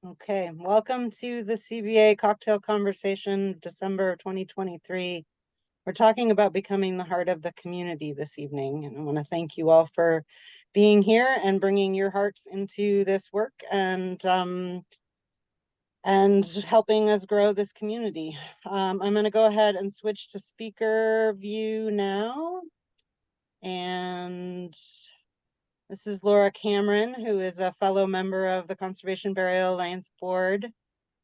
Okay, welcome to the CBA Cocktail Conversation, December 2023. We're talking about becoming the heart of the community this evening, and I want to thank you all for being here and bringing your hearts into this work and helping us grow this community. I'm going to go ahead and switch to speaker view now, and this is Laura Cameron, who is a fellow member of the Conservation Burial Alliance Board.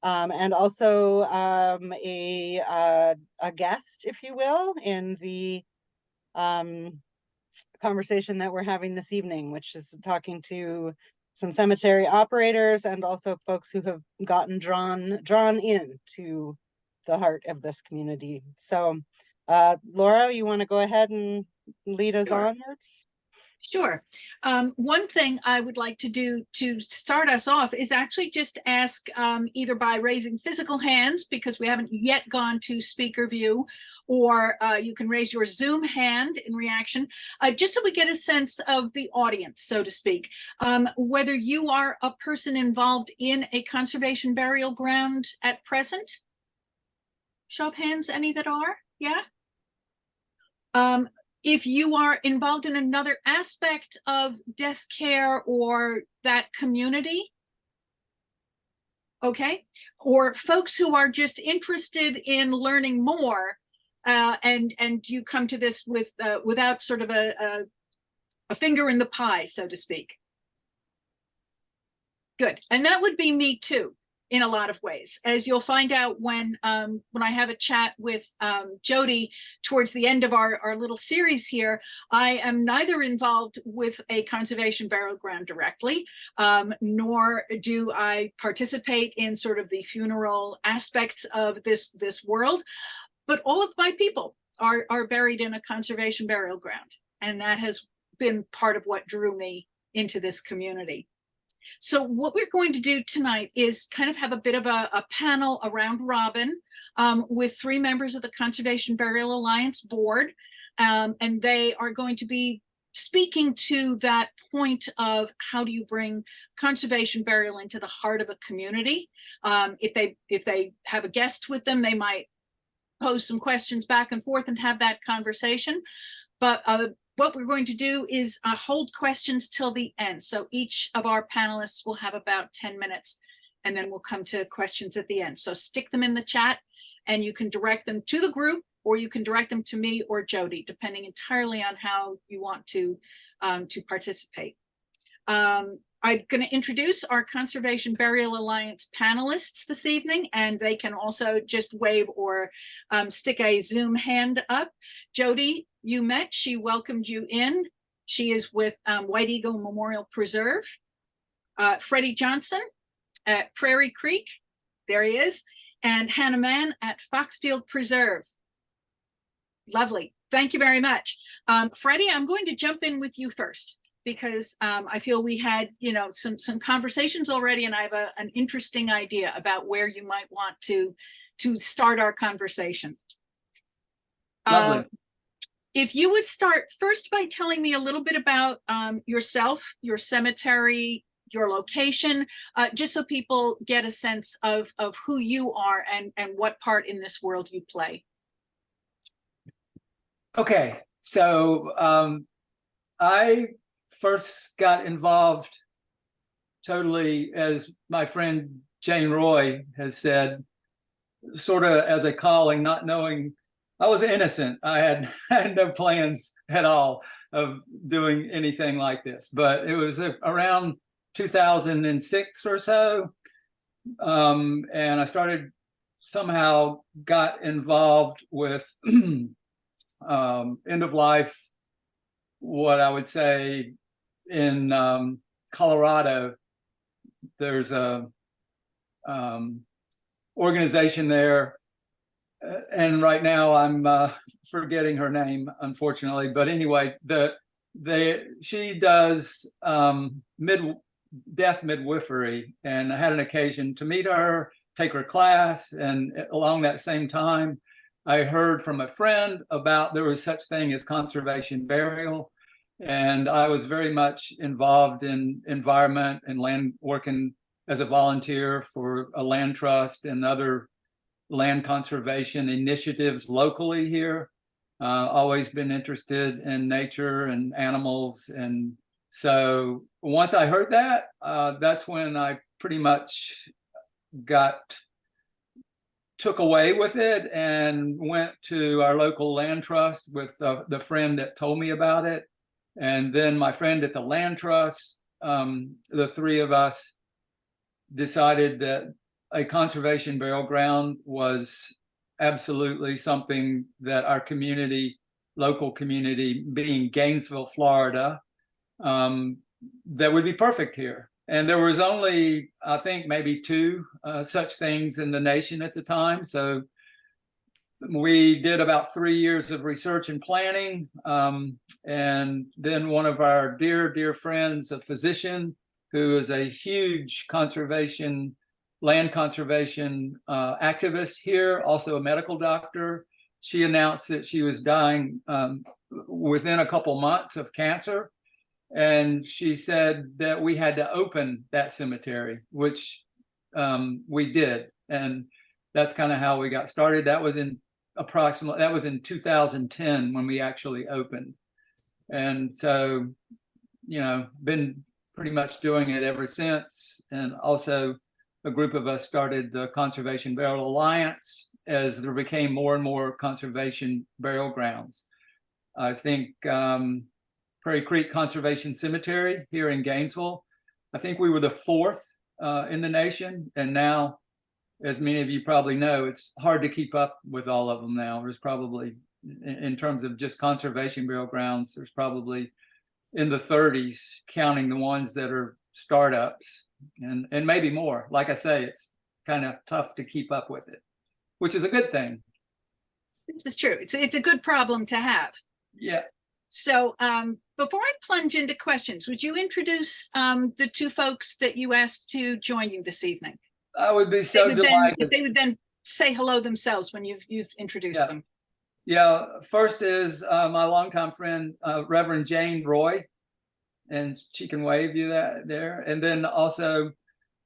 And also a guest, if you will, in the conversation that we're having this evening, which is talking to some cemetery operators and also folks who have gotten drawn in to the heart of this community. So, Laura, you want to go ahead and lead us onwards? Sure. One thing I would like to do to start us off is actually just ask either by raising physical hands, because we haven't yet gone to speaker view, or you can raise your Zoom hand in reaction, just so we get a sense of the audience, so to speak. Whether you are a person involved in a conservation burial ground at present. Show of hands, any that are? Yeah. If you are involved in another aspect of death care or that community, okay, or folks who are just interested in learning more, and you come to this with without sort of a finger in the pie, so to speak. Good, and that would be me too, in a lot of ways, as you'll find out when I have a chat with Jodie towards the end of our little series here. I am neither involved with a conservation burial ground directly, nor do I participate in sort of the funeral aspects of this world, but all of my people are buried in a conservation burial ground, and that has been part of what drew me into this community. So what we're going to do tonight is kind of have a bit of a panel around robin with three members of the Conservation Burial Alliance board. And they are going to be speaking to that point of how do you bring conservation burial into the heart of a community. If they have a guest with them, they might pose some questions back and forth and have that conversation. But what we're going to do is hold questions till the end. So each of our panelists will have about 10 minutes, and then we'll come to questions at the end. So stick them in the chat, and you can direct them to the group, or you can direct them to me or Jodie, depending entirely on how you want to participate. I'm going to introduce our Conservation Burial Alliance panelists this evening, and they can also just wave or stick a Zoom hand up. Jodie, you met, she welcomed you in. She is with White Eagle Memorial Preserve. Freddie Johnson at Prairie Creek, there he is, and Hannah Mann at Foxfield Preserve. Lovely, thank you very much. Freddie, I'm going to jump in with you first, because I feel we had, some conversations already, and I have an interesting idea about where you might want to start our conversation. Lovely. If you would start first by telling me a little bit about yourself, your cemetery, your location, just so people get a sense of who you are and what part in this world you play. Okay, so I first got involved totally, as my friend Jane Roy has said, sort of as a calling, not knowing. I was innocent. I had no plans at all of doing anything like this, but it was around 2006 or so. And I somehow got involved with end of life, what I would say in Colorado. There's a organization there, and right now I'm forgetting her name, unfortunately. But anyway, she does death midwifery, and I had an occasion to meet her, take her class, and along that same time, I heard from a friend about there was such thing as conservation burial, and I was very much involved in environment and land, working as a volunteer for a land trust and other land conservation initiatives locally here. Always been interested in nature and animals. And so once I heard that, that's when I pretty much took away with it and went to our local land trust with the friend that told me about it. And then my friend at the land trust, the three of us decided that a conservation burial ground was absolutely something that our community, local community, being Gainesville, Florida, that would be perfect here. And there was only, I think, maybe two such things in the nation at the time. So we did about 3 years of research and planning. And then one of our dear friends, a physician who is a huge land conservation activist here, also a medical doctor, she announced that she was dying within a couple months of cancer. And she said that we had to open that cemetery, which we did. And that's kind of how we got started. That was in 2010 when we actually opened. And so, been pretty much doing it ever since. And also a group of us started the Conservation Burial Alliance as there became more and more conservation burial grounds. I think Prairie Creek Conservation Cemetery here in Gainesville, I think we were the fourth in the nation. And now, as many of you probably know, it's hard to keep up with all of them now. There's probably, in terms of just conservation burial grounds, there's probably in the 30s, counting the ones that are startups, and maybe more. Like I say, it's kind of tough to keep up with it, which is a good thing. This is true. It's a good problem to have. Yeah. So before I plunge into questions, would you introduce the two folks that you asked to join you this evening? I would be so delighted. If they would then say hello themselves when you've introduced them. Yeah, first is my longtime friend, Reverend Jane Roy, and she can wave you there. And then also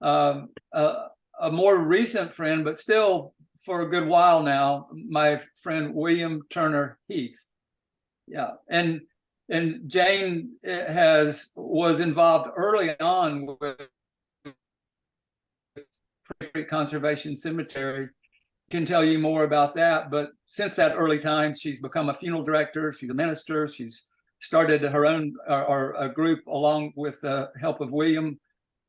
a more recent friend, but still for a good while now, my friend William Turner Heath. Yeah, and Jane was involved early on with Prairie Conservation Cemetery. Can tell you more about that, but since that early time, she's become a funeral director. She's a minister. She's started her own or a group along with the help of William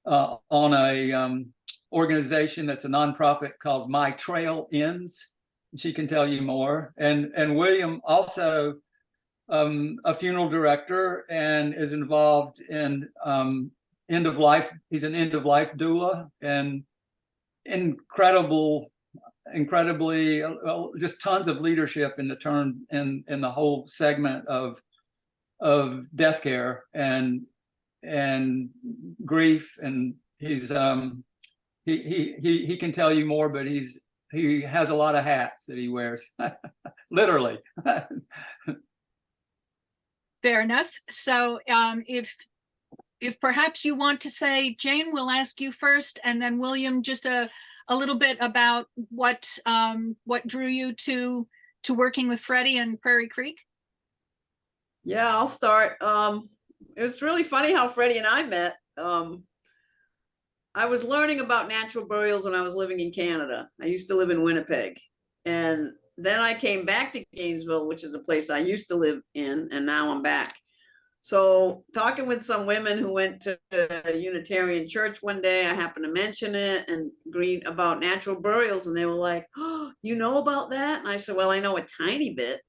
on a organization that's a nonprofit called My Trail Ends. She can tell you more. And William also a funeral director and is involved in end of life. He's an end of life doula and incredibly just tons of leadership in the whole segment of death care and grief. And he's he can tell you more, but he has a lot of hats that he wears. Literally. Fair enough. So if perhaps you want to say, Jane, we'll ask you first, and then William, just a little bit about what drew you to working with Freddie and Prairie Creek. Yeah, I'll start. It was really funny how Freddie and I met. I was learning about natural burials when I was living in Canada. I used to live in Winnipeg. And then I came back to Gainesville, which is a place I used to live in, and now I'm back. So talking with some women who went to a Unitarian church one day, I happened to mention it and agreed about natural burials. And they were like, oh, you know about that? And I said, well, I know a tiny bit.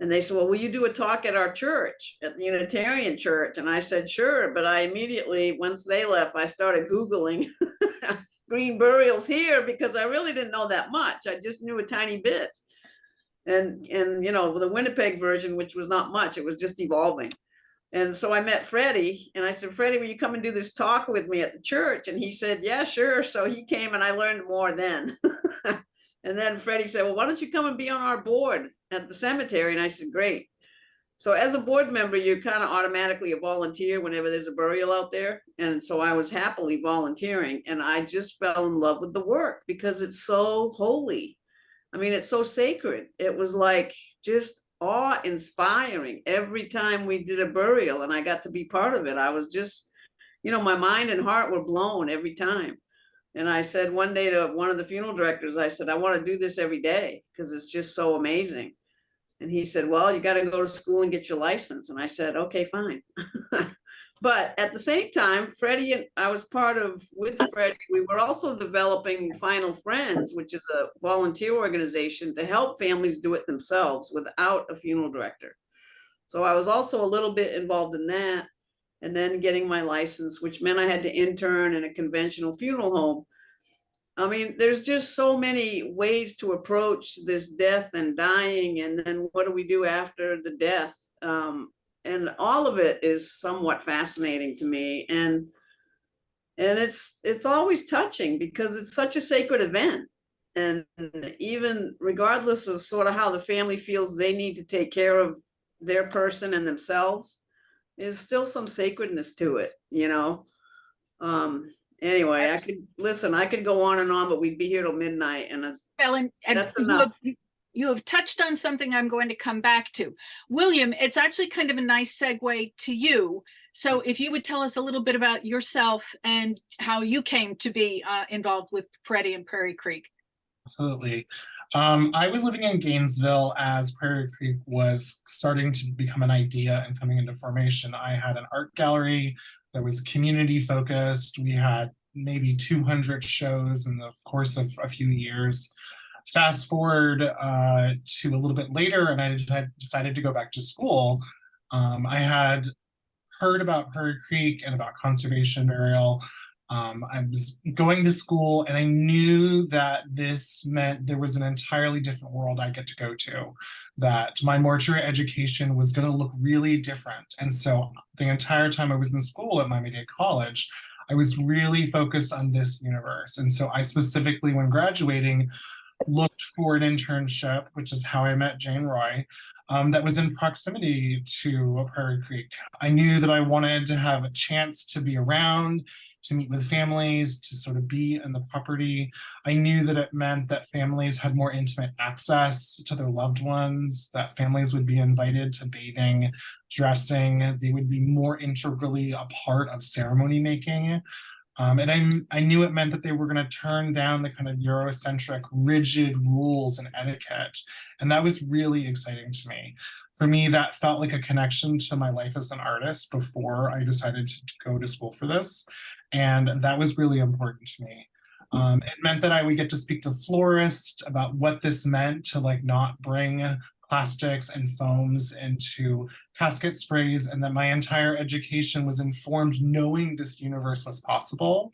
And they said, well, will you do a talk at our church, at the Unitarian church? And I said, sure. But I immediately, once they left, I started Googling green burials here because I really didn't know that much. I just knew a tiny bit. And the Winnipeg version, which was not much, it was just evolving. And so I met Freddie and I said, Freddie, will you come and do this talk with me at the church? And he said, yeah, sure. So he came and I learned more then. And then Freddie said, well, why don't you come and be on our board at the cemetery? And I said, great. So as a board member, you're kind of automatically a volunteer whenever there's a burial out there. And so I was happily volunteering, and I just fell in love with the work because it's so holy. I mean, it's so sacred. It was like just awe-inspiring every time we did a burial and I got to be part of it. I was just, you know, my mind and heart were blown every time. And I said one day to one of the funeral directors, I said, I want to do this every day because it's just so amazing. And he said, well, you got to go to school and get your license. And I said, okay, fine. But at the same time, Freddie and I was part of, with Freddie, we were also developing Final Friends, which is a volunteer organization to help families do it themselves without a funeral director. So I was also a little bit involved in that. And then getting my license, which meant I had to intern in a conventional funeral home. I mean, there's just so many ways to approach this death and dying, and then what do we do after the death? And all of it is somewhat fascinating to me, and it's always touching because it's such a sacred event. And even regardless of sort of how the family feels they need to take care of their person and themselves, there's still some sacredness to it, you know. Anyway, I could go on and on, but we'd be here till midnight, and that's enough. You have touched on something I'm going to come back to. William, it's actually kind of a nice segue to you. So if you would tell us a little bit about yourself and how you came to be involved with Freddie and Prairie Creek. Absolutely. I was living in Gainesville as Prairie Creek was starting to become an idea and coming into formation. I had an art gallery that was community focused. We had maybe 200 shows in the course of a few years. Fast forward to a little bit later, and I decided to go back to school. I had heard about Prairie Creek and about conservation burial. I was going to school, and I knew that this meant there was an entirely different world I get to go to, that my mortuary education was going to look really different. And so the entire time I was in school at Miami-Dade College, I was really focused on this universe. And so I specifically, when graduating, looked for an internship, which is how I met Jane Roy, that was in proximity to Prairie Creek. I knew that I wanted to have a chance to be around, to meet with families, to sort of be in the property. I knew that it meant that families had more intimate access to their loved ones, that families would be invited to bathing, dressing, they would be more integrally a part of ceremony making. And I knew it meant that they were going to turn down the kind of Eurocentric, rigid rules and etiquette. And that was really exciting to me. For me, that felt like a connection to my life as an artist before I decided to go to school for this. And that was really important to me. It meant that I would get to speak to florists about what this meant to like not bring plastics and foams into casket sprays, and that my entire education was informed knowing this universe was possible.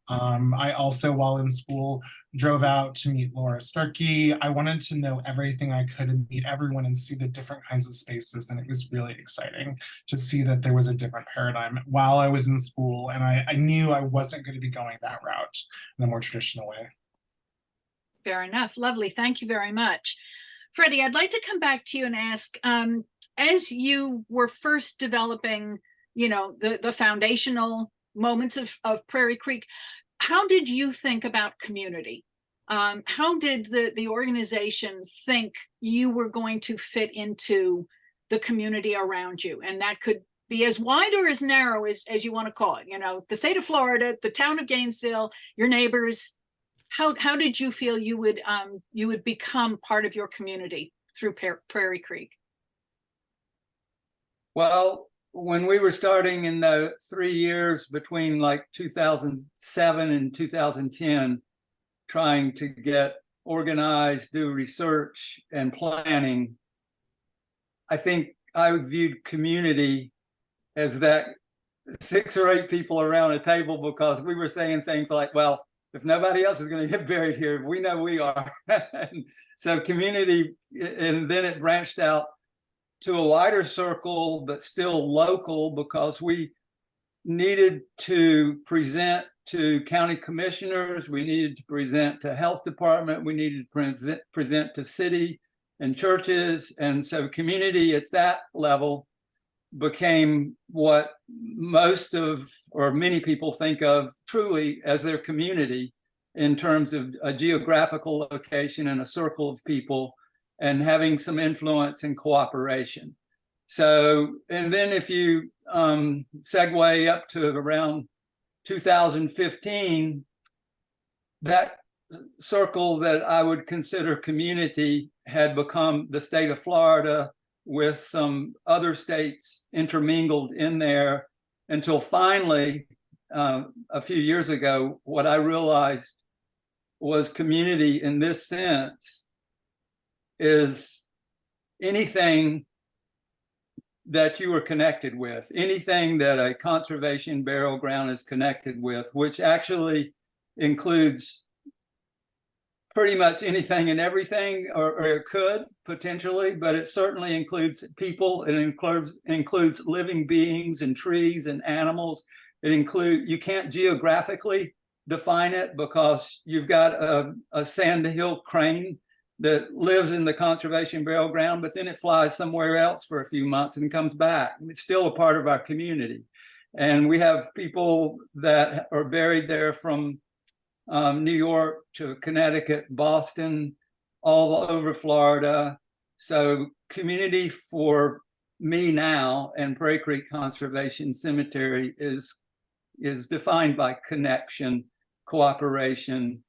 I also, while in school, drove out to meet Laura Starkey. I wanted to know everything I could and meet everyone and see the different kinds of spaces. And it was really exciting to see that there was a different paradigm while I was in school. And I knew I wasn't going to be going that route in a more traditional way. Fair enough. Lovely. Thank you very much. Freddie, I'd like to come back to you and ask, as you were first developing, you know, the foundational moments of Prairie Creek, how did you think about community? How did the organization think you were going to fit into the community around you? And that could be as wide or as narrow as you want to call it, you know, the state of Florida, the town of Gainesville, your neighbors. How did you feel you would become part of your community through Prairie Creek? Well, when we were starting in the 3 years between like 2007 and 2010, trying to get organized, do research and planning, I think I viewed community as that 6 or 8 people around a table, because we were saying things like, well, if nobody else is going to get buried here, we know we are. And so community, and then it branched out to a wider circle, but still local, because we needed to present to county commissioners, we needed to present to health department, we needed to present to city and churches. And so community at that level became what most of, or many people think of truly as their community in terms of a geographical location and a circle of people and having some influence and cooperation. So, and then if you segue up to around 2015, that circle that I would consider community had become the state of Florida with some other states intermingled in there until finally, a few years ago, what I realized was community in this sense is anything that you are connected with, anything that a conservation burial ground is connected with, which actually includes pretty much anything and everything, or it could potentially, but it certainly includes people. It includes living beings and trees and animals. It includes, you can't geographically define it because you've got a sandhill crane that lives in the conservation burial ground, but then it flies somewhere else for a few months and comes back. It's still a part of our community. And we have people that are buried there from New York to Connecticut, Boston, all over Florida. So community for me now and Prairie Creek Conservation Cemetery is defined by connection, cooperation,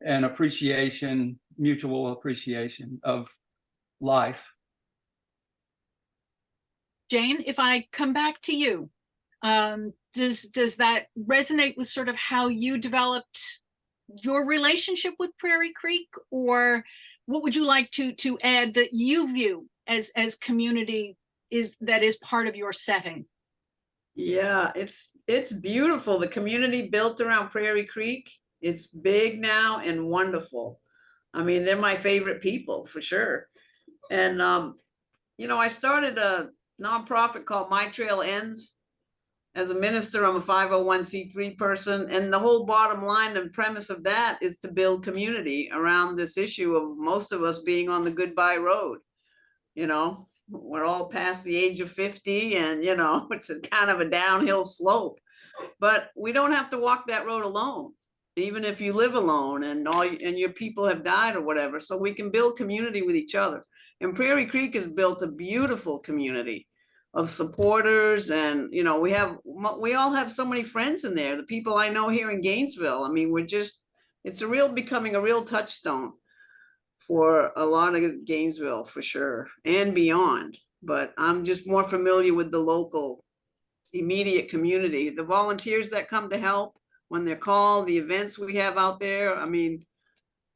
and appreciation, mutual appreciation of life. Jane, if I come back to you, does that resonate with sort of how you developed your relationship with Prairie Creek, or what would you like to add that you view as community that is part of your setting? Yeah, it's beautiful. The community built around Prairie Creek, it's big now and wonderful. I mean, they're my favorite people for sure. And you know, I started a nonprofit called My Trail Ends. As a minister, I'm a 501c3 person, and the whole bottom line and premise of that is to build community around this issue of most of us being on the goodbye road. You know, we're all past the age of 50, and you know, it's a kind of a downhill slope, but we don't have to walk that road alone, even if you live alone and your people have died or whatever. So we can build community with each other. And Prairie Creek has built a beautiful community of supporters, and you know, we all have so many friends in there. The people I know here in Gainesville, I mean, it's becoming a real touchstone for a lot of Gainesville for sure, and beyond. But I'm just more familiar with the local immediate community, the volunteers that come to help when they're called, the events we have out there. I mean,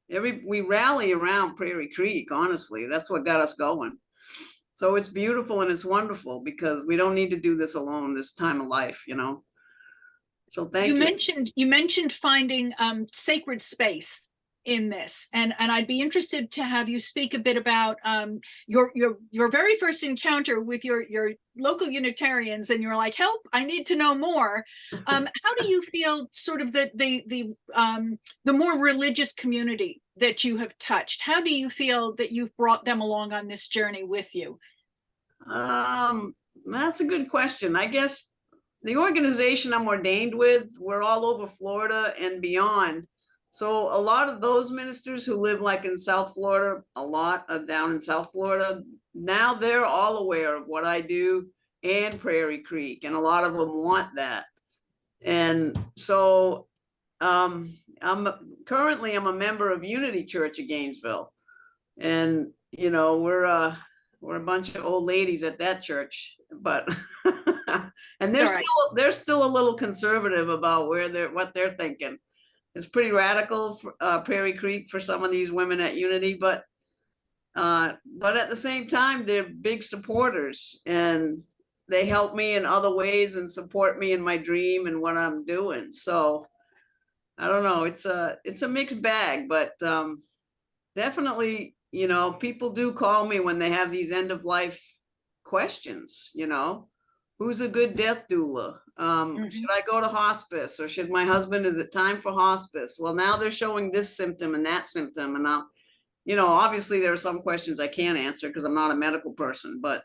we rally around Prairie Creek, honestly. That's what got us going. So it's beautiful and it's wonderful because we don't need to do this alone this time of life, you know. So thank you. You mentioned finding sacred space in this, and I'd be interested to have you speak a bit about your very first encounter with your local Unitarians, and you're like, help, I need to know more. How do you feel sort of the more religious community that you have touched? How do you feel that you've brought them along on this journey with you? That's a good question. I guess the organization I'm ordained with, we're all over Florida and beyond. So a lot of those ministers who live like in South Florida, a lot are down in South Florida, now they're all aware of what I do and Prairie Creek, and a lot of them want that. And so I'm a member of Unity Church of Gainesville, and you know, we're a bunch of old ladies at that church, but and they're still a little conservative about what they're thinking. It's pretty radical for Prairie Creek for some of these women at Unity, but at the same time, they're big supporters, and they help me in other ways and support me in my dream and what I'm doing. So I don't know, it's a mixed bag, but definitely, you know, people do call me when they have these end of life questions, you know, who's a good death doula? Should I go to hospice, or should my husband, is it time for hospice? Well, now they're showing this symptom and that symptom, and obviously there are some questions I can't answer because I'm not a medical person, but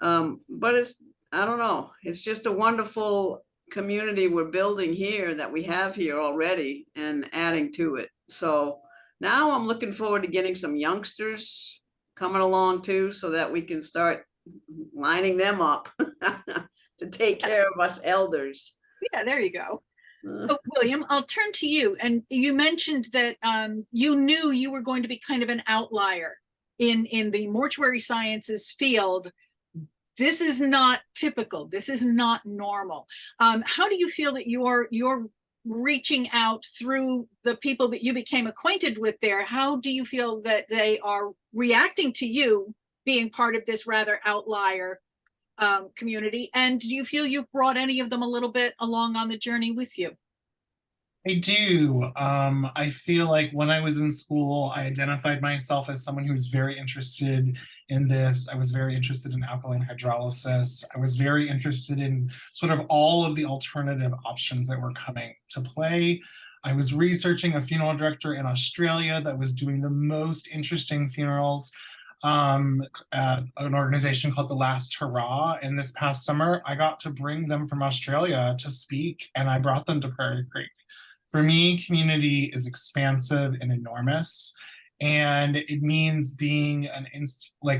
it's, I don't know, it's just a wonderful community we're building here that we have here already and adding to it. So now I'm looking forward to getting some youngsters coming along too, so that we can start lining them up to take care of us elders. Yeah, there you go. Oh, William, I'll turn to you. And you mentioned that you knew you were going to be kind of an outlier in the mortuary sciences field. This is not typical. This is not normal. How do you feel that you're reaching out through the people that you became acquainted with there? How do you feel that they are reacting to you being part of this rather outlier community? And do you feel you've brought any of them a little bit along on the journey with you? I do. I feel like when I was in school, I identified myself as someone who was very interested in this. I was very interested in alkaline hydrolysis. I was very interested in sort of all of the alternative options that were coming to play. I was researching a funeral director in Australia that was doing the most interesting funerals at an organization called The Last Hurrah. And this past summer, I got to bring them from Australia to speak, and I brought them to Prairie Creek. For me, community is expansive and enormous, and it means being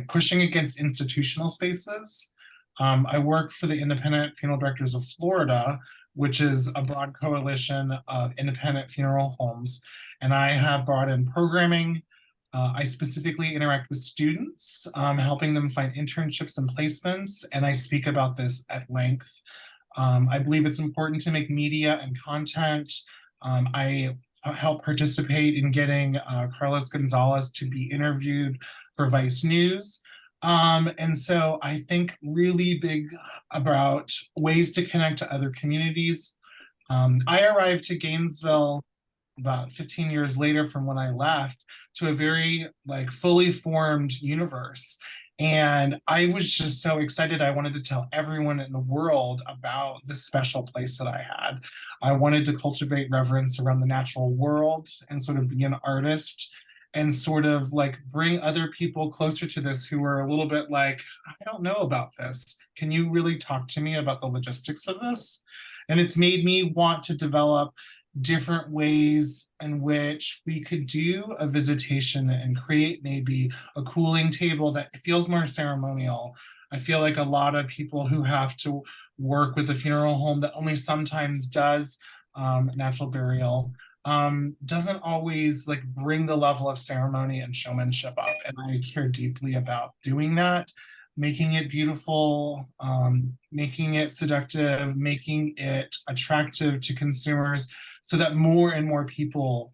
pushing against institutional spaces. I work for the Independent Funeral Directors of Florida, which is a broad coalition of independent funeral homes, and I have brought in programming. I specifically interact with students, helping them find internships and placements, and I speak about this at length. I believe it's important to make media and content. I helped participate in getting Carlos Gonzalez to be interviewed for Vice News. And so I think really big about ways to connect to other communities. I arrived to Gainesville about 15 years later from when I left, to a very fully formed universe. And I was just so excited. I wanted to tell everyone in the world about this special place that I had. I wanted to cultivate reverence around the natural world and sort of be an artist and sort of bring other people closer to this who were a little bit I don't know about this. Can you really talk to me about the logistics of this? And it's made me want to develop different ways in which we could do a visitation and create maybe a cooling table that feels more ceremonial. I feel like a lot of people who have to work with a funeral home that only sometimes does natural burial doesn't always bring the level of ceremony and showmanship up. And I care deeply about doing that, making it beautiful, making it seductive, making it attractive to consumers, so that more and more people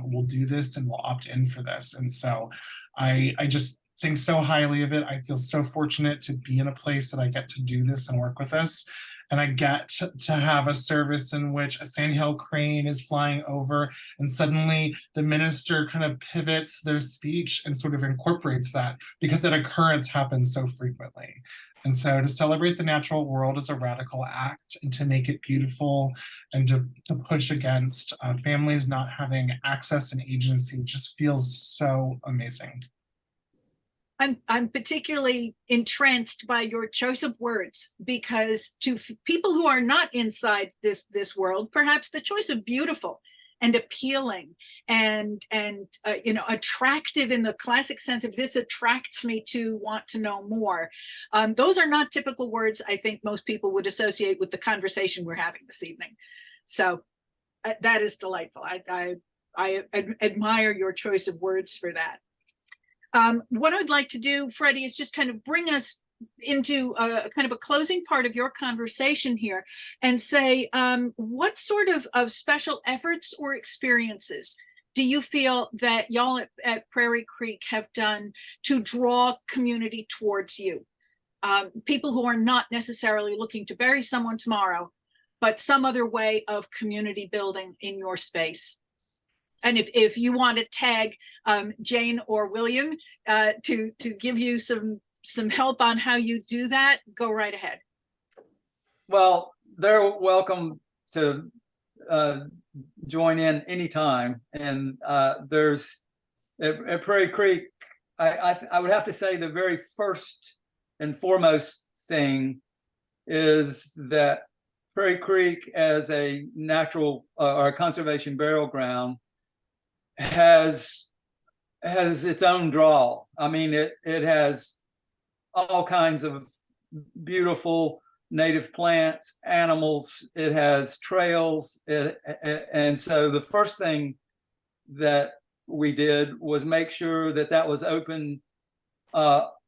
will do this and will opt in for this. And so I just think so highly of it. I feel so fortunate to be in a place that I get to do this and work with this. And I get to have a service in which a sandhill crane is flying over, and suddenly the minister kind of pivots their speech and sort of incorporates that, because that occurrence happens so frequently. And so to celebrate the natural world is a radical act, and to make it beautiful and to push against families not having access and agency just feels so amazing. I'm particularly entranced by your choice of words, because to people who are not inside this world, perhaps the choice of beautiful and appealing and attractive in the classic sense of this attracts me to want to know more. Those are not typical words I think most people would associate with the conversation we're having this evening. So that is delightful. I admire your choice of words for that. What I'd like to do, Freddie, is just kind of bring us into a kind of a closing part of your conversation here and say, what sort of special efforts or experiences do you feel that y'all at Prairie Creek have done to draw community towards you? People who are not necessarily looking to bury someone tomorrow, but some other way of community building in your space. And if you want to tag Jane or William to give you some help on how you do that, go right ahead. Well, they're welcome to join in anytime. And there's at Prairie Creek, I would have to say the very first and foremost thing is that Prairie Creek as a natural or a conservation burial ground has its own draw. I mean, it has all kinds of beautiful native plants, animals, it has trails, and so the first thing that we did was make sure that that was open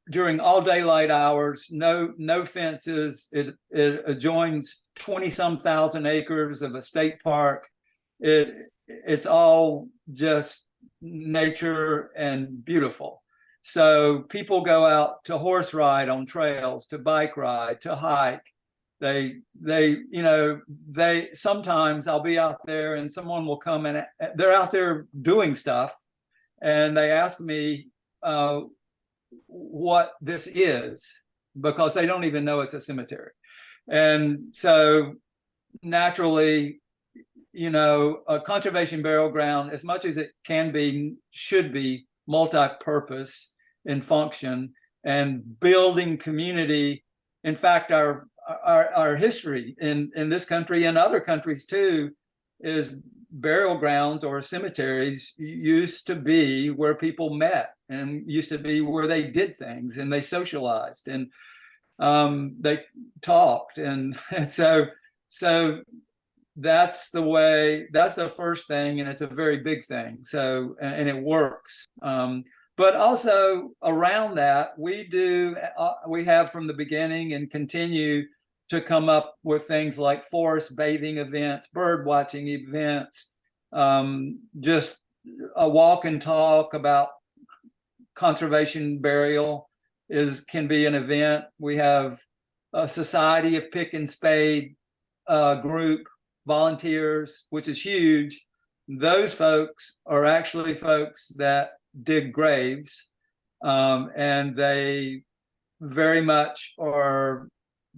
during all daylight hours, no fences. It adjoins 20-some thousand acres of a state park. It's all just nature and beautiful. So people go out to horse ride on trails, to bike ride, to hike. They sometimes I'll be out there and someone will come and they're out there doing stuff and they ask me what this is because they don't even know it's a cemetery. And so naturally, a conservation burial ground, as much as it can be, should be multi-purpose in function and building community. In fact, our history in this country and other countries too is burial grounds or cemeteries used to be where people met and used to be where they did things and they socialized and they talked. And so that's the first thing, and it's a very big thing. So, and it works. But also around that, we have from the beginning and continue to come up with things like forest bathing events, bird watching events, just a walk and talk about conservation burial can be an event. We have a Society of Pick and Spade group, volunteers, which is huge. Those folks are actually folks that dig graves, and they very much are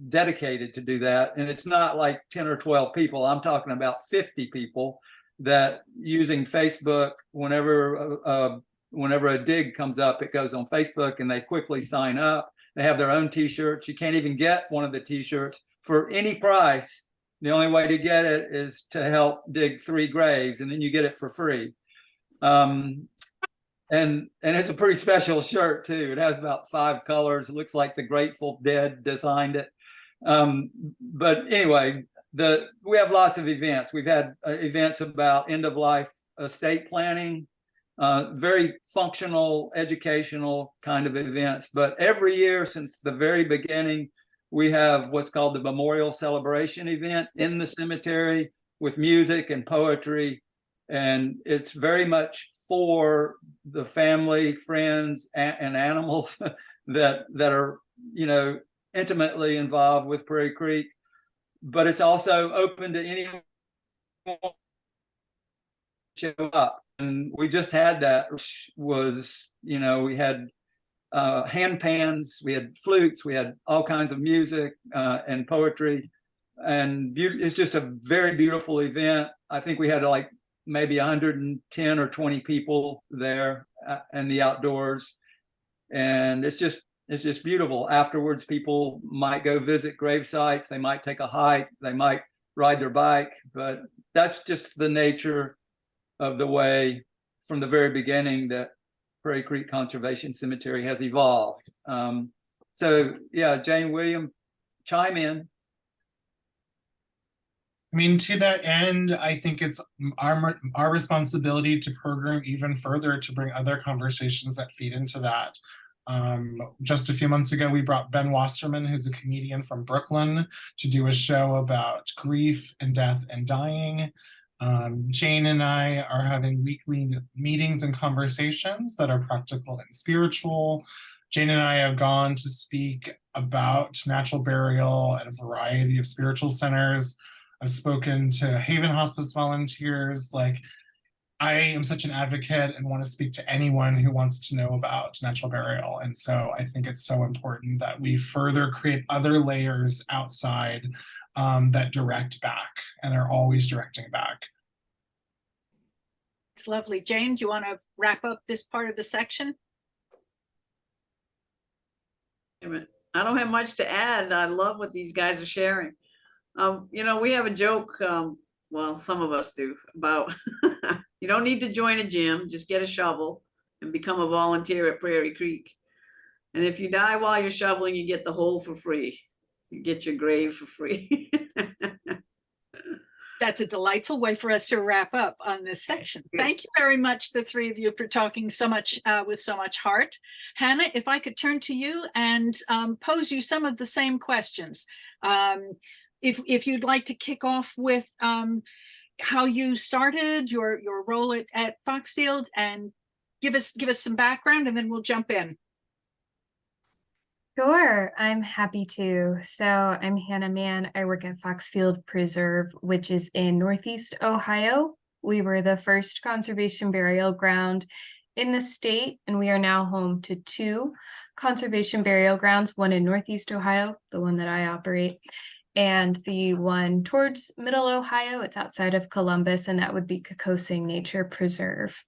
dedicated to do that. And it's not like 10 or 12 people. I'm talking about 50 people that using Facebook, whenever a dig comes up, it goes on Facebook and they quickly sign up. They have their own t-shirts. You can't even get one of the t-shirts for any price. The only way to get it is to help dig 3 graves, and then you get it for free. And it's a pretty special shirt too. It has about 5 colors. It looks like the Grateful Dead designed it. But anyway, we have lots of events. We've had events about end of life estate planning, very functional, educational kind of events. But every year since the very beginning, we have what's called the Memorial Celebration event in the cemetery with music and poetry. And it's very much for the family, friends, and animals that are, intimately involved with Prairie Creek. But it's also open to anyone show up. And we just had that, which was, we had hand pans, we had flutes, we had all kinds of music and poetry. And it's just a very beautiful event. I think we had like maybe 110 or 20 people there in the outdoors. And it's just beautiful. Afterwards, people might go visit grave sites. They might take a hike. They might ride their bike. But that's just the nature of the way from the very beginning that Prairie Creek Conservation Cemetery has evolved. So yeah, Jane, William, chime in. I mean, to that end, I think it's our responsibility to program even further to bring other conversations that feed into that. Just a few months ago, we brought Ben Wasserman, who's a comedian from Brooklyn, to do a show about grief and death and dying. Jane and I are having weekly meetings and conversations that are practical and spiritual. Jane and I have gone to speak about natural burial at a variety of spiritual centers. I've spoken to Haven Hospice volunteers. Like, I am such an advocate and want to speak to anyone who wants to know about natural burial. And so I think it's so important that we further create other layers outside that direct back, and they're always directing back. That's lovely. Jane, do you want to wrap up this part of the section? I don't have much to add. I love what these guys are sharing. We have a joke, well, some of us do, about you don't need to join a gym, just get a shovel and become a volunteer at Prairie Creek. And if you die while you're shoveling, you get the hole for free. You get your grave for free. That's a delightful way for us to wrap up on this section. Thank you very much, the three of you, for talking so much with so much heart. Hannah, if I could turn to you and pose you some of the same questions. If you'd like to kick off with how you started, your role at Foxfield, and give us some background, and then we'll jump in. Sure, I'm happy to. So I'm Hannah Mann. I work at Foxfield Preserve, which is in Northeast Ohio. We were the first conservation burial ground in the state, and we are now home to 2 conservation burial grounds, one in Northeast Ohio, the one that I operate, and the one towards Middle Ohio. It's outside of Columbus, and that would be Kokosing Nature Preserve.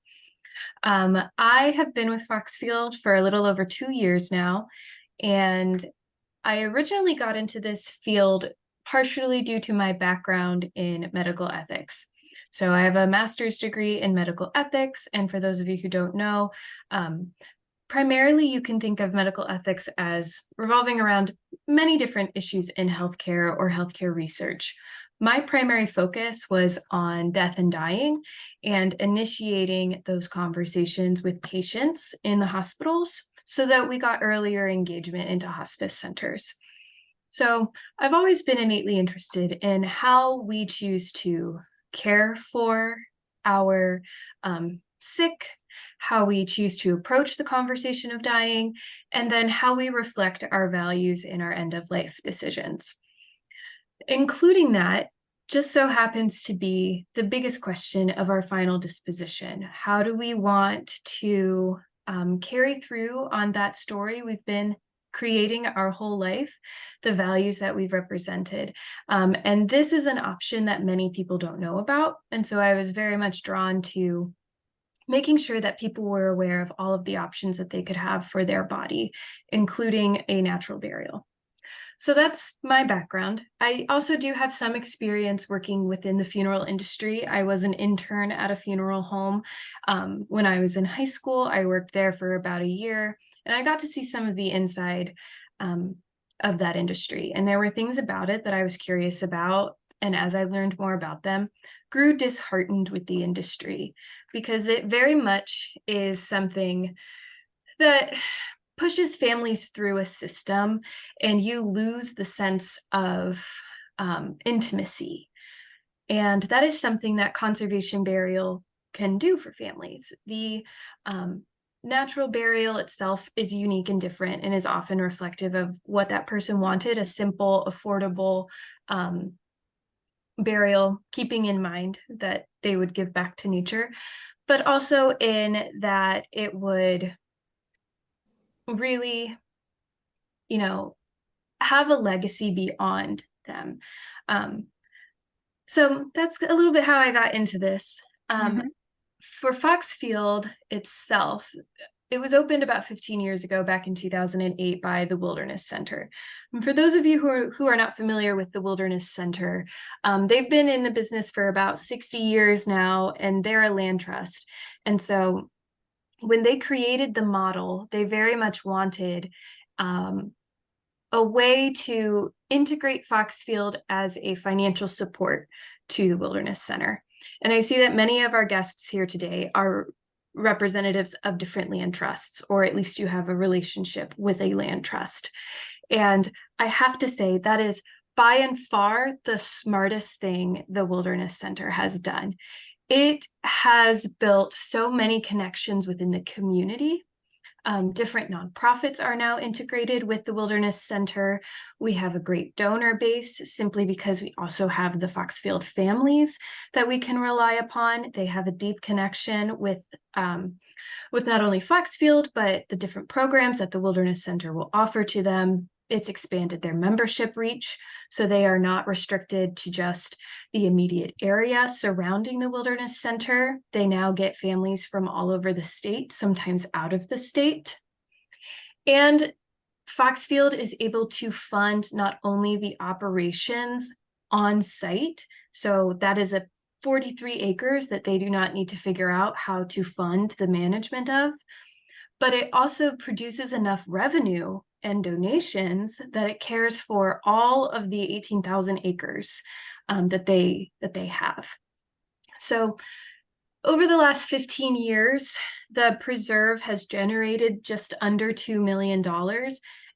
I have been with Foxfield for a little over 2 years now. And I originally got into this field partially due to my background in medical ethics. So I have a master's degree in medical ethics. And for those of you who don't know, primarily you can think of medical ethics as revolving around many different issues in healthcare or healthcare research. My primary focus was on death and dying and initiating those conversations with patients in the hospitals so that we got earlier engagement into hospice centers. So I've always been innately interested in how we choose to care for our sick, how we choose to approach the conversation of dying, and then how we reflect our values in our end-of-life decisions. Including that just so happens to be the biggest question of our final disposition. How do we want to carry through on that story we've been creating our whole life, the values that we've represented? And this is an option that many people don't know about. And so I was very much drawn to making sure that people were aware of all of the options that they could have for their body, including a natural burial. So that's my background. I also do have some experience working within the funeral industry. I was an intern at a funeral home when I was in high school. I worked there for about a year, and I got to see some of the inside of that industry. And there were things about it that I was curious about. And as I learned more about them, grew disheartened with the industry because it very much is something that pushes families through a system, and you lose the sense of intimacy. And that is something that conservation burial can do for families. The natural burial itself is unique and different and is often reflective of what that person wanted, a simple, affordable burial, keeping in mind that they would give back to nature, but also in that it would really, have a legacy beyond them. So that's a little bit how I got into this. For Foxfield itself, it was opened about 15 years ago, back in 2008, by the Wilderness Center. And for those of you who are not familiar with the Wilderness Center, they've been in the business for about 60 years now, and they're a land trust. And so when they created the model, they very much wanted a way to integrate Foxfield as a financial support to the Wilderness Center. And I see that many of our guests here today are representatives of different land trusts, or at least you have a relationship with a land trust. And I have to say that is by and far the smartest thing the Wilderness Center has done. It has built so many connections within the community. Different nonprofits are now integrated with the Wilderness Center. We have a great donor base simply because we also have the Foxfield families that we can rely upon. They have a deep connection with not only Foxfield, but the different programs that the Wilderness Center will offer to them. It's expanded their membership reach, so they are not restricted to just the immediate area surrounding the Wilderness Center. They now get families from all over the state, sometimes out of the state. And Foxfield is able to fund not only the operations on site, so that is a 43 acres that they do not need to figure out how to fund the management of, but it also produces enough revenue and donations that it cares for all of the 18,000 acres that they have. So over the last 15 years, the preserve has generated just under $2 million,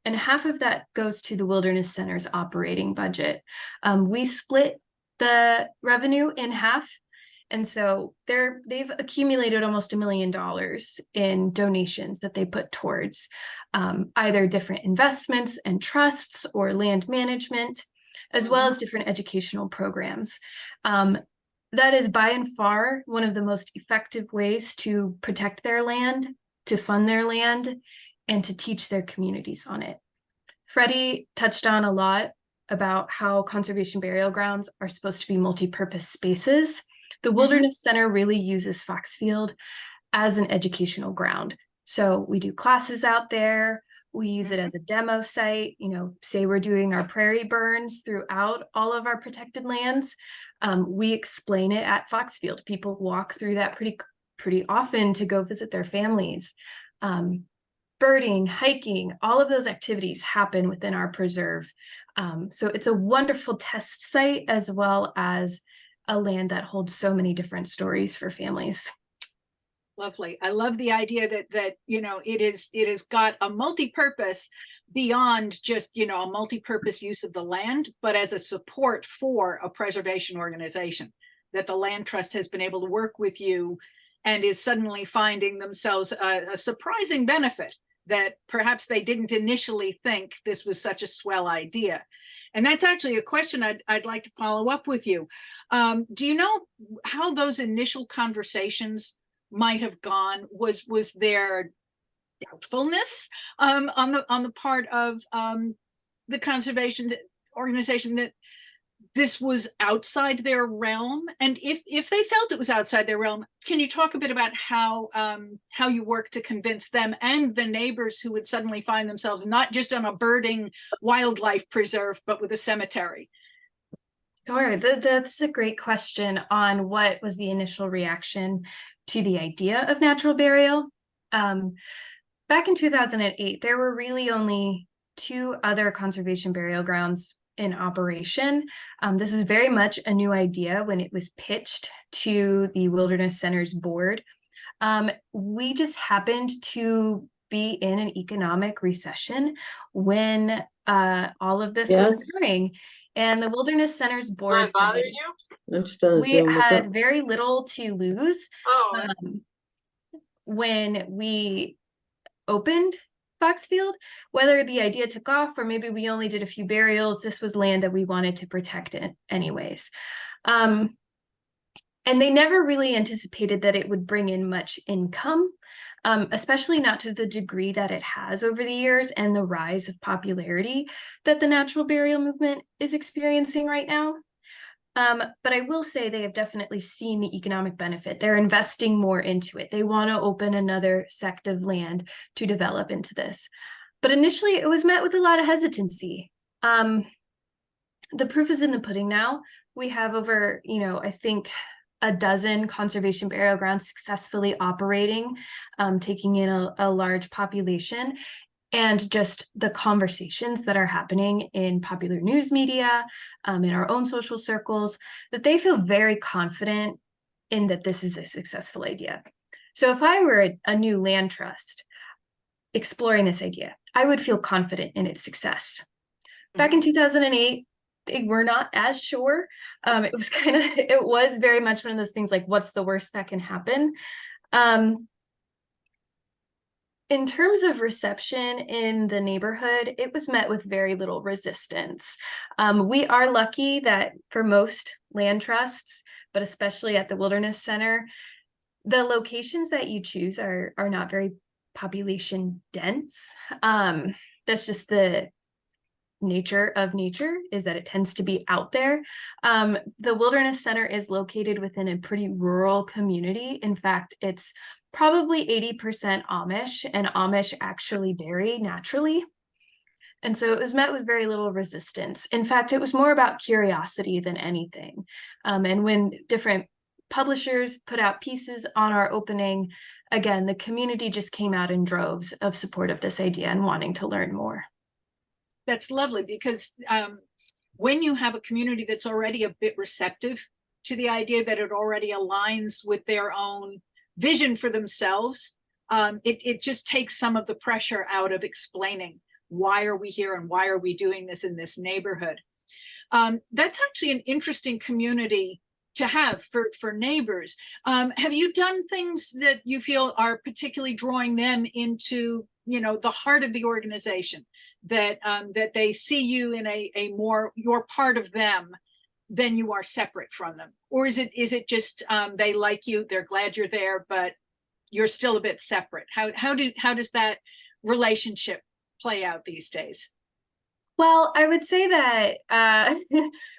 and half of that goes to the Wilderness Center's operating budget. We split the revenue in half, and so they've accumulated almost $1 million in donations that they put towards either different investments and trusts or land management, as well as different educational programs. That is by and far one of the most effective ways to protect their land, to fund their land, and to teach their communities on it. Freddie touched on a lot about how conservation burial grounds are supposed to be multi-purpose spaces. The Wilderness Center really uses Foxfield as an educational ground. So we do classes out there. We use it as a demo site. You know, say we're doing our prairie burns throughout all of our protected lands. We explain it at Foxfield. People walk through that pretty often to go visit their families. Birding, hiking, all of those activities happen within our preserve. So it's a wonderful test site, as well as a land that holds so many different stories for families. Lovely. I love the idea that you know, it has got a multi-purpose beyond just, you know, a multi-purpose use of the land, but as a support for a preservation organization, that the land trust has been able to work with you and is suddenly finding themselves a surprising benefit that perhaps they didn't initially think this was such a swell idea. And that's actually a question I'd like to follow up with you. Do you know how those initial conversations might have gone? Was there doubtfulness on the part of the conservation organization that this was outside their realm? And if they felt it was outside their realm, can you talk a bit about how you work to convince them and the neighbors who would suddenly find themselves not just on a birding wildlife preserve, but with a cemetery? Sure, that's a great question on what was the initial reaction to the idea of natural burial. Back in 2008, there were really only 2 other conservation burial grounds in operation. This was very much a new idea when it was pitched to the Wilderness Center's board. We just happened to be in an economic recession when all of this was occurring. And the Wilderness Center's board said we had very little to lose when we opened Foxfield. Whether the idea took off or maybe we only did a few burials, this was land that we wanted to protect it anyways. And they never really anticipated that it would bring in much income, especially not to the degree that it has over the years and the rise of popularity that the natural burial movement is experiencing right now. But I will say they have definitely seen the economic benefit. They're investing more into it. They want to open another sect of land to develop into this. But initially it was met with a lot of hesitancy. The proof is in the pudding now. We have over, I think a dozen conservation burial grounds successfully operating, taking in a large population. And just the conversations that are happening in popular news media, in our own social circles, that they feel very confident in that this is a successful idea. So if I were a new land trust exploring this idea, I would feel confident in its success. Back in 2008, they were not as sure. It was very much one of those things like, what's the worst that can happen? In terms of reception in the neighborhood, it was met with very little resistance. We are lucky that for most land trusts, but especially at the Wilderness Center, the locations that you choose are not very population dense. That's just the nature of nature is that it tends to be out there. The Wilderness Center is located within a pretty rural community. In fact, it's probably 80% Amish, and Amish actually bury naturally. And so it was met with very little resistance. In fact, it was more about curiosity than anything. And when different publishers put out pieces on our opening, again, the community just came out in droves of support of this idea and wanting to learn more. That's lovely, because when you have a community that's already a bit receptive to the idea, that it already aligns with their own vision for themselves, it just takes some of the pressure out of explaining why are we here and why are we doing this in this neighborhood. That's actually an interesting community to have for neighbors. Have you done things that you feel are particularly drawing them into, the heart of the organization, that they see you in a more, you're part of them than you are separate from them? Or is it just they like you, they're glad you're there, but you're still a bit separate? How does that relationship play out these days? Well, I would say that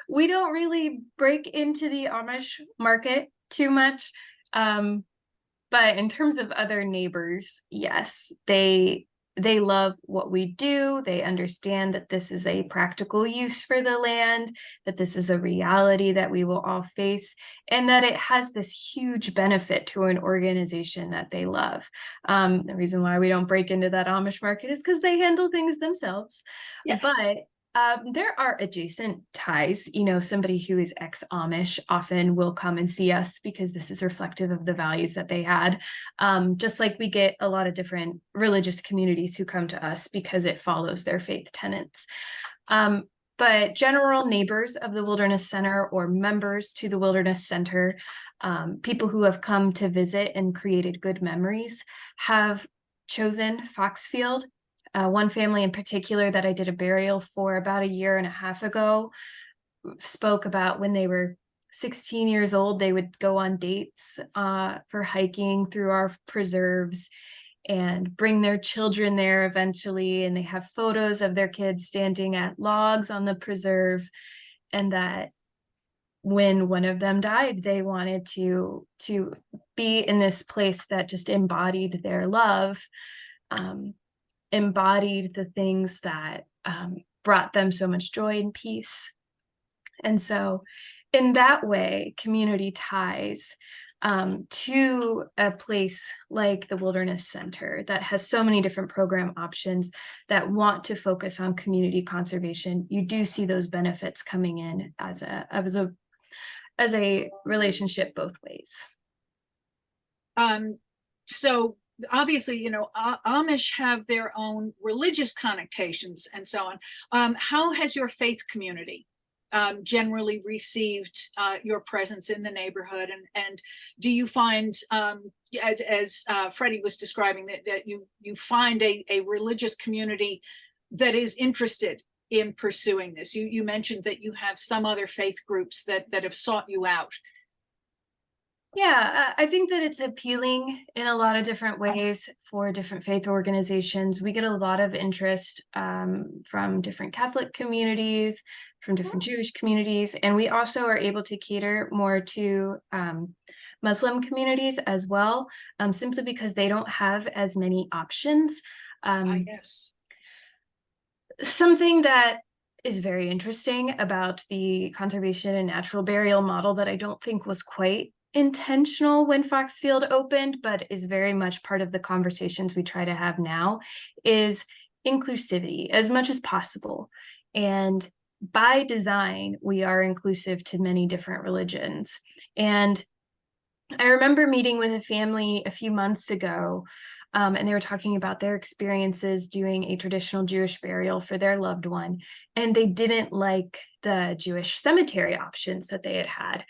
we don't really break into the Amish market too much. But in terms of other neighbors, yes, they love what we do. They understand that this is a practical use for the land, that this is a reality that we will all face, and that it has this huge benefit to an organization that they love. The reason why we don't break into that Amish market is because they handle things themselves. Yes. But there are adjacent ties. Somebody who is ex-Amish often will come and see us because this is reflective of the values that they had. Just like we get a lot of different religious communities who come to us because it follows their faith tenets. But general neighbors of the Wilderness Center or members to the Wilderness Center, people who have come to visit and created good memories, have chosen Foxfield. One family in particular that I did a burial for about 1.5 years ago spoke about when they were 16 years old, they would go on dates for hiking through our preserves and bring their children there eventually. And they have photos of their kids standing at logs on the preserve, and that when one of them died, they wanted to be in this place that just embodied their love. Embodied the things that brought them so much joy and peace. And so in that way, community ties to a place like the Wilderness Center that has so many different program options that want to focus on community conservation, you do see those benefits coming in as a relationship both ways. So obviously, Amish have their own religious connotations and so on. How has your faith community generally received your presence in the neighborhood? And do you find, as Freddie was describing, that you find a religious community that is interested in pursuing this? You mentioned that you have some other faith groups that have sought you out. Yeah, I think that it's appealing in a lot of different ways for different faith organizations. We get a lot of interest from different Catholic communities, from different Jewish communities, and we also are able to cater more to Muslim communities as well, simply because they don't have as many options. Yes. Something that is very interesting about the conservation and natural burial model that I don't think was quite intentional when Foxfield opened, but is very much part of the conversations we try to have now, is inclusivity as much as possible. And by design, we are inclusive to many different religions. And I remember meeting with a family a few months ago, and they were talking about their experiences doing a traditional Jewish burial for their loved one, and they didn't like the Jewish cemetery options that they had,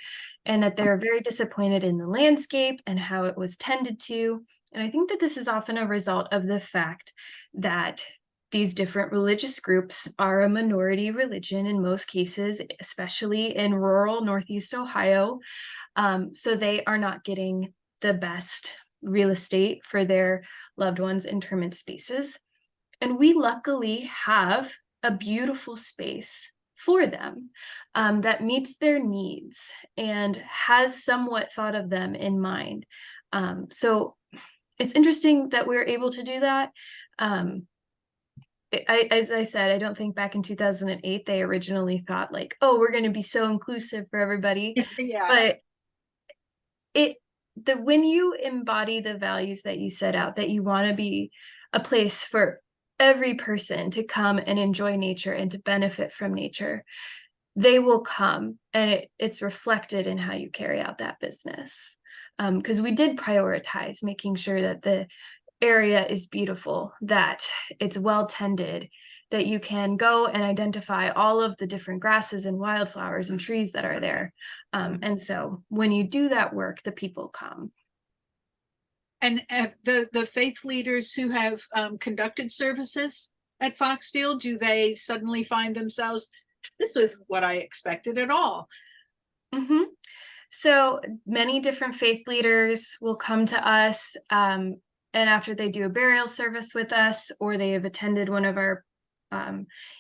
and that they're very disappointed in the landscape and how it was tended to. And I think that this is often a result of the fact that these different religious groups are a minority religion in most cases, especially in rural Northeast Ohio. So they are not getting the best real estate for their loved ones' interment spaces. And we luckily have a beautiful space for them that meets their needs and has somewhat thought of them in mind. So it's interesting that we're able to do that. As I said, I don't think back in 2008 they originally thought like, oh, we're going to be so inclusive for everybody. Yeah. But when you embody the values that you set out, that you want to be a place for every person to come and enjoy nature and to benefit from nature, they will come, and it's reflected in how you carry out that business. Because we did prioritize making sure that the area is beautiful, that it's well tended, that you can go and identify all of the different grasses and wildflowers and trees that are there. And so when you do that work, the people come. And the faith leaders who have conducted services at Foxfield, do they suddenly find themselves, this was what I expected at all? Mm-hmm. So many different faith leaders will come to us, and after they do a burial service with us, or they have attended one of our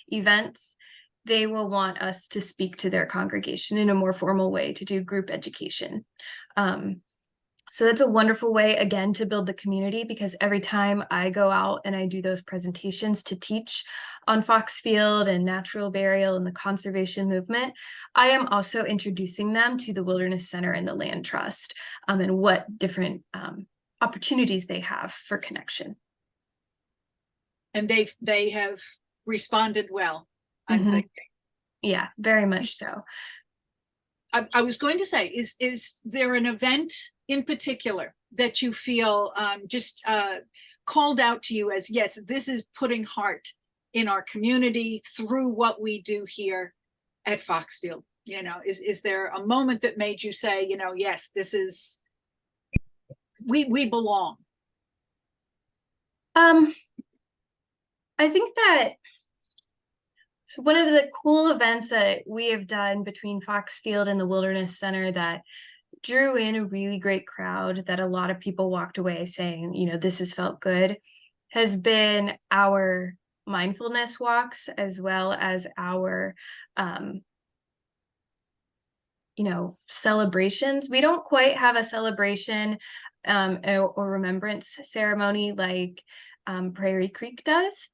events, they will want us to speak to their congregation in a more formal way, to do group education. So that's a wonderful way, again, to build the community, because every time I go out and I do those presentations to teach on Foxfield and natural burial and the conservation movement, I am also introducing them to the Wilderness Center and the Land Trust, and what different opportunities they have for connection. And they have responded well, I'm thinking. Yeah, very much so. I was going to say, is there an event in particular that you feel just called out to you as, yes, this is putting heart in our community through what we do here at Foxfield? You know, is there a moment that made you say, you know, yes, this is, we belong? I think that one of the cool events that we have done between Foxfield and the Wilderness Center that drew in a really great crowd, that a lot of people walked away saying, you know, this has felt good, has been our mindfulness walks, as well as our celebrations. We don't quite have a celebration or remembrance ceremony like Prairie Creek does,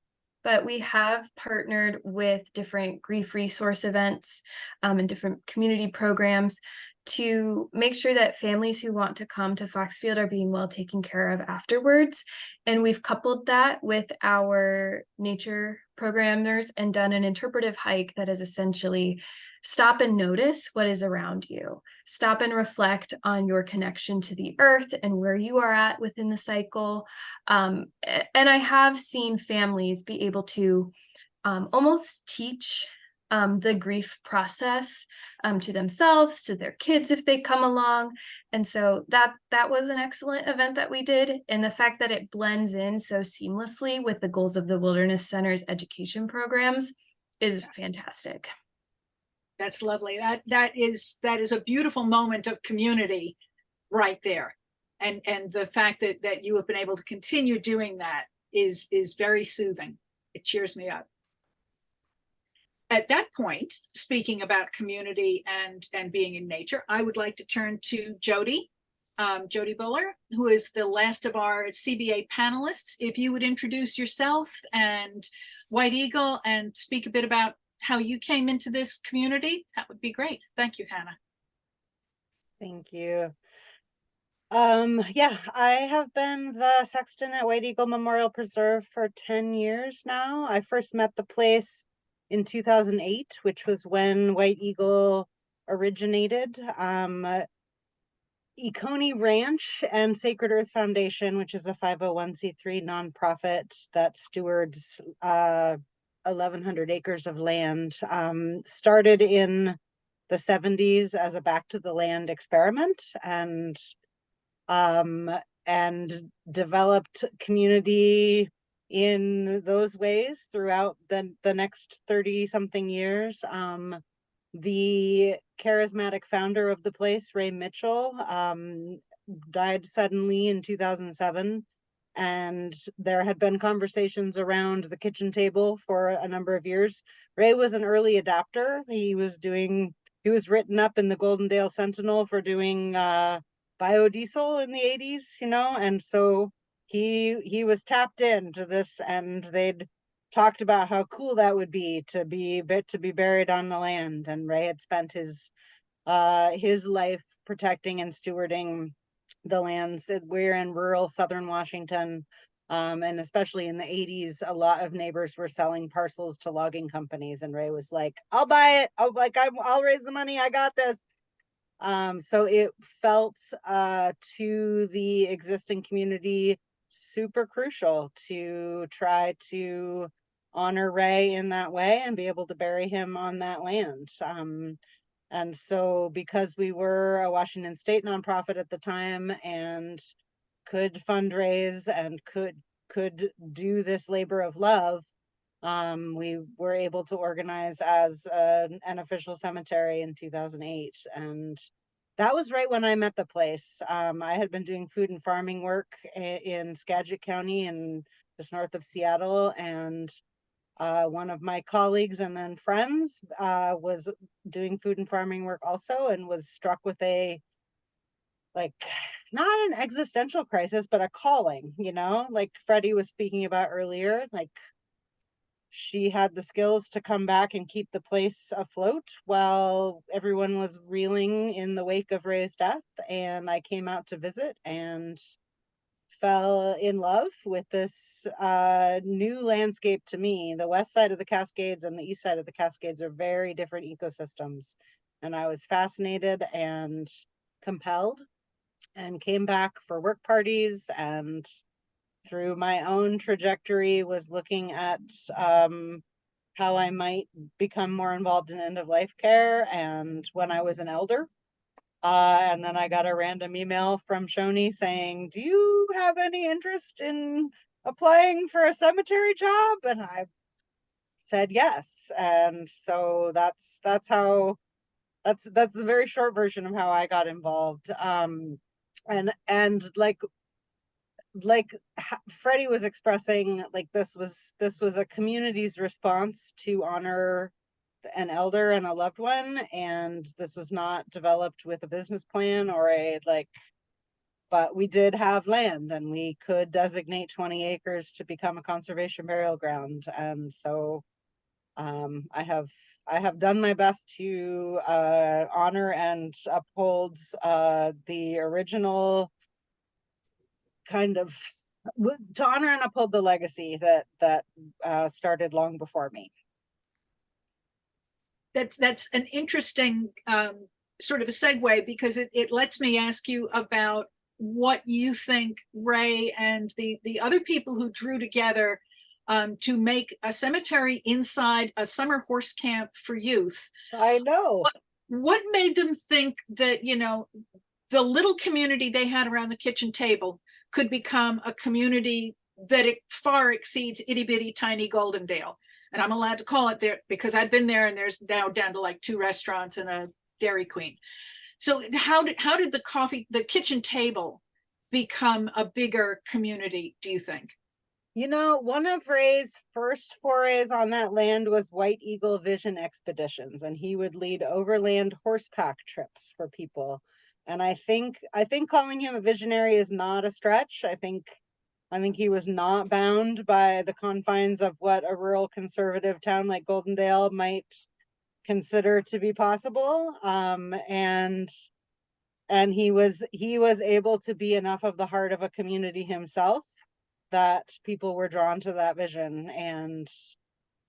but we have partnered with different grief resource events and different community programs to make sure that families who want to come to Foxfield are being well taken care of afterwards. And we've coupled that with our nature programmers and done an interpretive hike that is essentially stop and notice what is around you. Stop and reflect on your connection to the earth and where you are at within the cycle. And I have seen families be able to almost teach the grief process to themselves, to their kids if they come along. And so that was an excellent event that we did. And the fact that it blends in so seamlessly with the goals of the Wilderness Center's education programs is fantastic. That's lovely. That is a beautiful moment of community right there. And the fact that you have been able to continue doing that is very soothing. It cheers me up. At that point, speaking about community and being in nature, I would like to turn to Jodie Buller, who is the last of our CBA panelists. If you would introduce yourself and White Eagle and speak a bit about how you came into this community, that would be great. Thank you, Hannah. Thank you. Yeah, I have been the sexton at White Eagle Memorial Preserve for 10 years now. I first met the place in 2008, which was when White Eagle originated. Econi Ranch and Sacred Earth Foundation, which is a 501c3 nonprofit that stewards 1,100 acres of land, started in the 70s as a back to the land experiment, and developed community in those ways throughout the next 30 something years. The charismatic founder of the place, Ray Mitchell, died suddenly in 2007. and there had been conversations around the kitchen table for a number of years. Ray was an early adapter. He was written up in the Goldendale Sentinel for doing biodiesel in the 80s, and so he was tapped into this, and they'd talked about how cool that would be to be buried on the land. And Ray had spent his life protecting and stewarding the lands. We're in rural southern Washington, and especially in the 80s, a lot of neighbors were selling parcels to logging companies, and Ray was like, I'll buy it. I'll raise the money. I got this. So it felt to the existing community super crucial to try to honor Ray in that way and be able to bury him on that land. And so because we were a Washington State nonprofit at the time and could fundraise and could do this labor of love, we were able to organize as an official cemetery in 2008. And that was right when I met the place. I had been doing food and farming work in Skagit County and just north of Seattle, and one of my colleagues and then friends was doing food and farming work also, and was struck with a, like, not an existential crisis, but a calling, like Freddie was speaking about earlier. Like, she had the skills to come back and keep the place afloat while everyone was reeling in the wake of Ray's death. And I came out to visit and fell in love with this new landscape to me. The west side of the Cascades and the east side of the Cascades are very different ecosystems. And I was fascinated and compelled and came back for work parties, and through my own trajectory was looking at how I might become more involved in end of life care. And when I was an elder, and then I got a random email from Shoni saying, do you have any interest in applying for a cemetery job? And I said yes. And so that's the very short version of how I got involved. And like Freddie was expressing, like this was a community's response to honor an elder and a loved one, and this was not developed with a business plan or but we did have land, and we could designate 20 acres to become a conservation burial ground. And so I have done my best to honor and uphold the original kind of, to honor and uphold the legacy that started long before me. That's an interesting sort of a segue, because it lets me ask you about what you think Ray and the other people who drew together to make a cemetery inside a summer horse camp for youth. I know. What made them think that, the little community they had around the kitchen table could become a community that it far exceeds itty bitty tiny Goldendale? And I'm allowed to call it there because I've been there, and there's now down to like 2 restaurants and a Dairy Queen. So how did the kitchen table become a bigger community, do you think? One of Ray's first forays on that land was White Eagle Vision Expeditions, and he would lead overland horseback trips for people. And I think calling him a visionary is not a stretch. I think he was not bound by the confines of what a rural conservative town like Goldendale might consider to be possible. And he was able to be enough of the heart of a community himself that people were drawn to that vision. And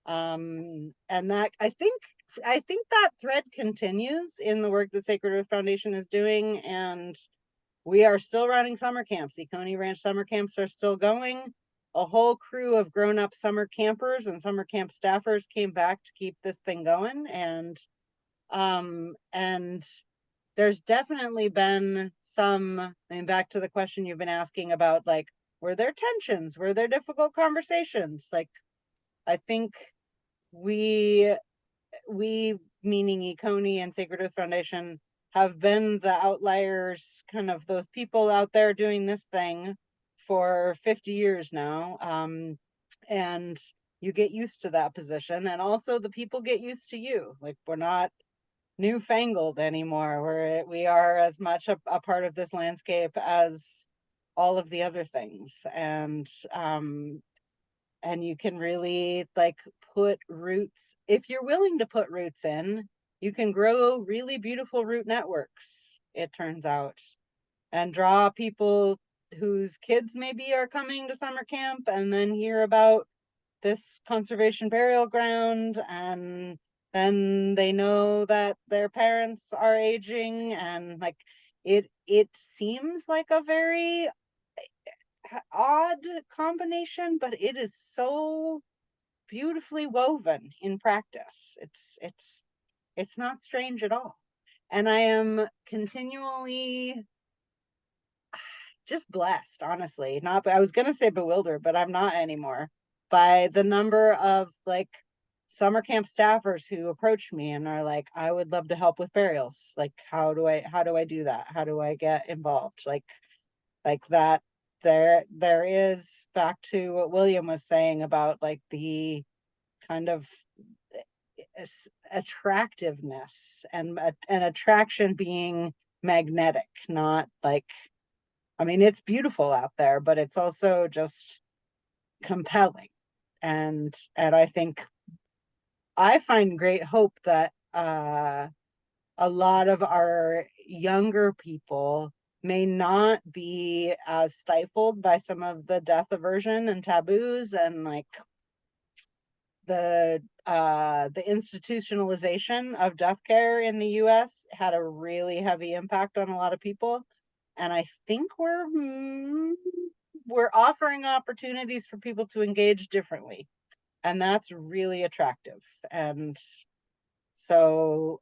that I think that thread continues in the work that Sacred Earth Foundation is doing. And we are still running summer camps. Oconee Ranch summer camps are still going. A whole crew of grown-up summer campers and summer camp staffers came back to keep this thing going. And there's definitely been some, back to the question you've been asking about, like, were there tensions? Were there difficult conversations? Like, I think we meaning Oconee and Sacred Earth Foundation have been the outliers, kind of those people out there doing this thing for 50 years now. And you get used to that position, and also the people get used to you. Like, we're not newfangled anymore. We are as much a part of this landscape as all of the other things. And you can really like put roots. If you're willing to put roots in, you can grow really beautiful root networks, it turns out, and draw people whose kids maybe are coming to summer camp and then hear about this conservation burial ground, and then they know that their parents are aging, and like it seems like a very odd combination, but it is so beautifully woven in practice. It's not strange at all. And I am continually just blessed, honestly. Not, I was gonna say bewildered, but I'm not anymore, by the number of like summer camp staffers who approach me and are like, I would love to help with burials. Like, how do I do that? How do I get involved? Like that. There is, back to what William was saying about like the kind of attractiveness, and an attraction being magnetic, not like, I mean, it's beautiful out there, but it's also just compelling. And I think I find great hope that a lot of our younger people may not be as stifled by some of the death aversion and taboos, and like the institutionalization of death care in the US had a really heavy impact on a lot of people. And I think we're offering opportunities for people to engage differently, and that's really attractive. And so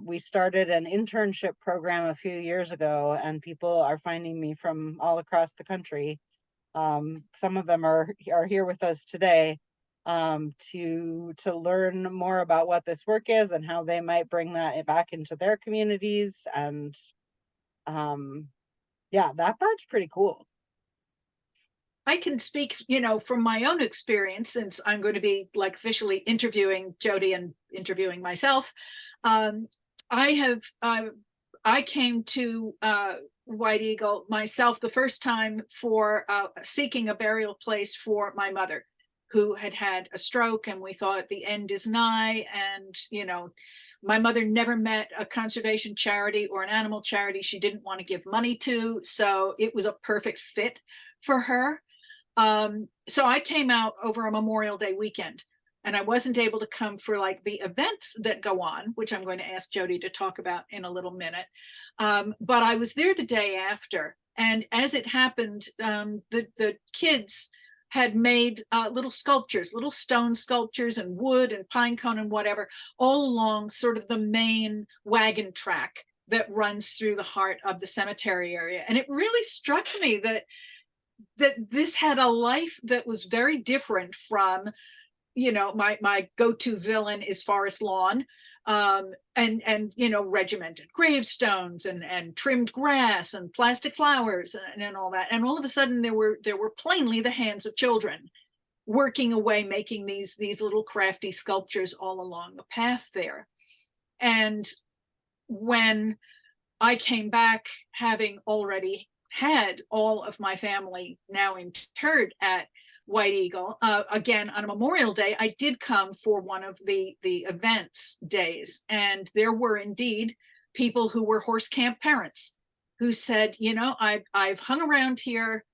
we started an internship program a few years ago, and people are finding me from all across the country. Some of them are here with us today, to learn more about what this work is and how they might bring that back into their communities. And yeah, that part's pretty cool. I can speak, from my own experience, since I'm going to be like officially interviewing Jodie and interviewing myself. I came to White Eagle myself the first time for seeking a burial place for my mother, who had had a stroke, and we thought the end is nigh. And, my mother never met a conservation charity or an animal charity she didn't want to give money to. So it was a perfect fit for her. So I came out over a Memorial Day weekend, and I wasn't able to come for like the events that go on, which I'm going to ask Jodie to talk about in a little minute. But I was there the day after, and as it happened, the kids had made little sculptures, little stone sculptures and wood and pine cone and whatever, all along sort of the main wagon track that runs through the heart of the cemetery area. And it really struck me that this had a life that was very different from, my go-to villain is Forest Lawn, and regimented gravestones and trimmed grass and plastic flowers and all that. And all of a sudden there were plainly the hands of children working away, making these little crafty sculptures all along the path there. And when I came back, having already had all of my family now interred at White Eagle, again on a Memorial Day, I did come for one of the events days, and there were indeed people who were horse camp parents who said, I've hung around here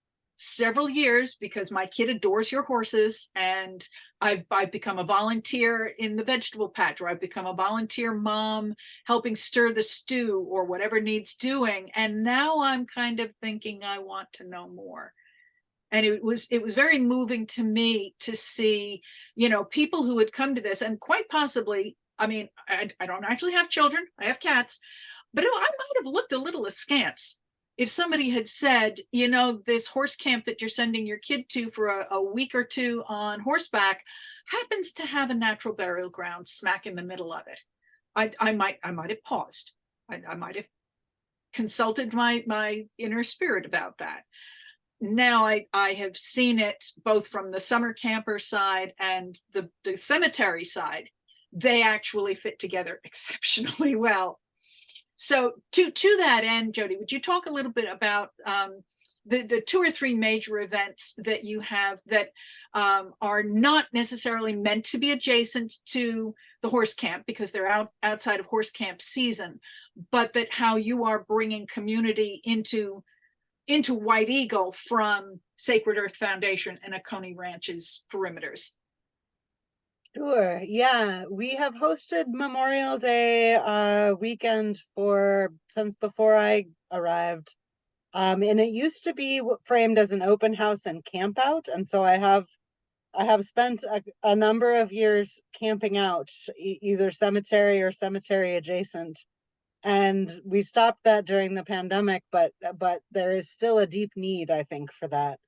several years because my kid adores your horses, and I've become a volunteer in the vegetable patch, or I've become a volunteer mom helping stir the stew or whatever needs doing, and now I'm kind of thinking I want to know more. And it was very moving to me to see, people who had come to this, and quite possibly, I mean, I don't actually have children, I have cats, but I might have looked a little askance if somebody had said, this horse camp that you're sending your kid to for a week or two on horseback happens to have a natural burial ground smack in the middle of it. I might have paused. I might have consulted my inner spirit about that. now I have seen it both from the summer camper side and the cemetery side. They actually fit together exceptionally well. So to that end, Jodie, would you talk a little bit about the 2 or 3 major events that you have that are not necessarily meant to be adjacent to the horse camp because they're outside of horse camp season, but that how you are bringing community into White Eagle from Sacred Earth Foundation and Oconee Ranch's perimeters? Sure. Yeah, we have hosted Memorial Day weekend since before I arrived. And it used to be framed as an open house and camp out. And so I have spent a number of years camping out, either cemetery or cemetery adjacent. And we stopped that during the pandemic, but there is still a deep need, I think, for that.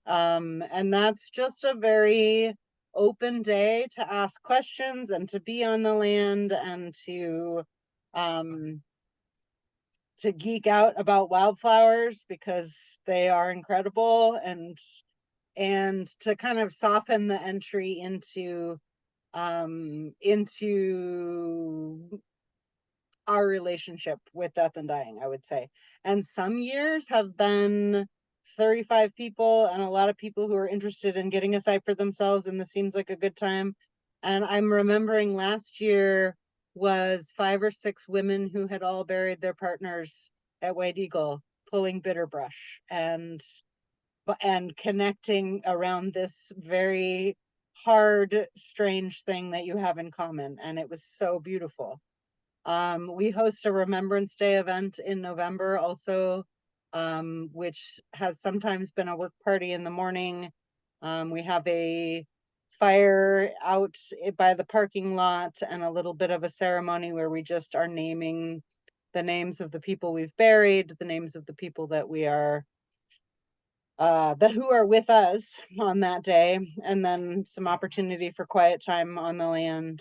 And that's just a very open day to ask questions and to be on the land and to geek out about wildflowers because they are incredible, and to kind of soften the entry into our relationship with death and dying, I would say. And some years have been 35 people and a lot of people who are interested in getting a site for themselves, and this seems like a good time. And I'm remembering last year was 5 or 6 women who had all buried their partners at White Eagle, pulling bitter brush and connecting around this very hard, strange thing that you have in common. And it was so beautiful. We host a Remembrance Day event in November also, which has sometimes been a work party in the morning. We have a fire out by the parking lot and a little bit of a ceremony where we just are naming the names of the people we've buried, the names of the people that we are who are with us on that day, and then some opportunity for quiet time on the land.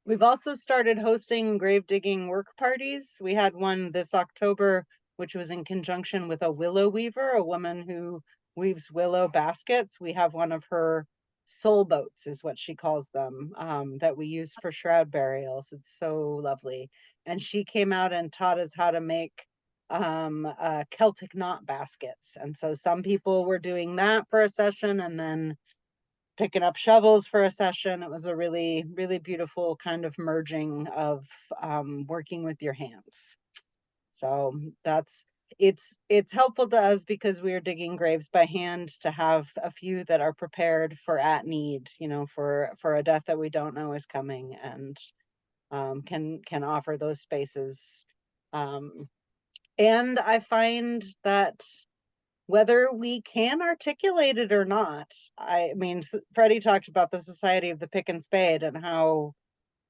We've also started hosting grave digging work parties. We had one this October, which was in conjunction with a willow weaver, a woman who weaves willow baskets. We have one of her soul boats, is what she calls them, that we use for shroud burials. It's so lovely. And she came out and taught us how to make Celtic knot baskets. And so some people were doing that for a session and then picking up shovels for a session. It was a really, really beautiful kind of merging of working with your hands. So it's helpful to us because we are digging graves by hand to have a few that are prepared for at need, for a death that we don't know is coming, and can offer those spaces. And I find that whether we can articulate it or not, I mean, Freddie talked about the Society of the Pick and Spade and how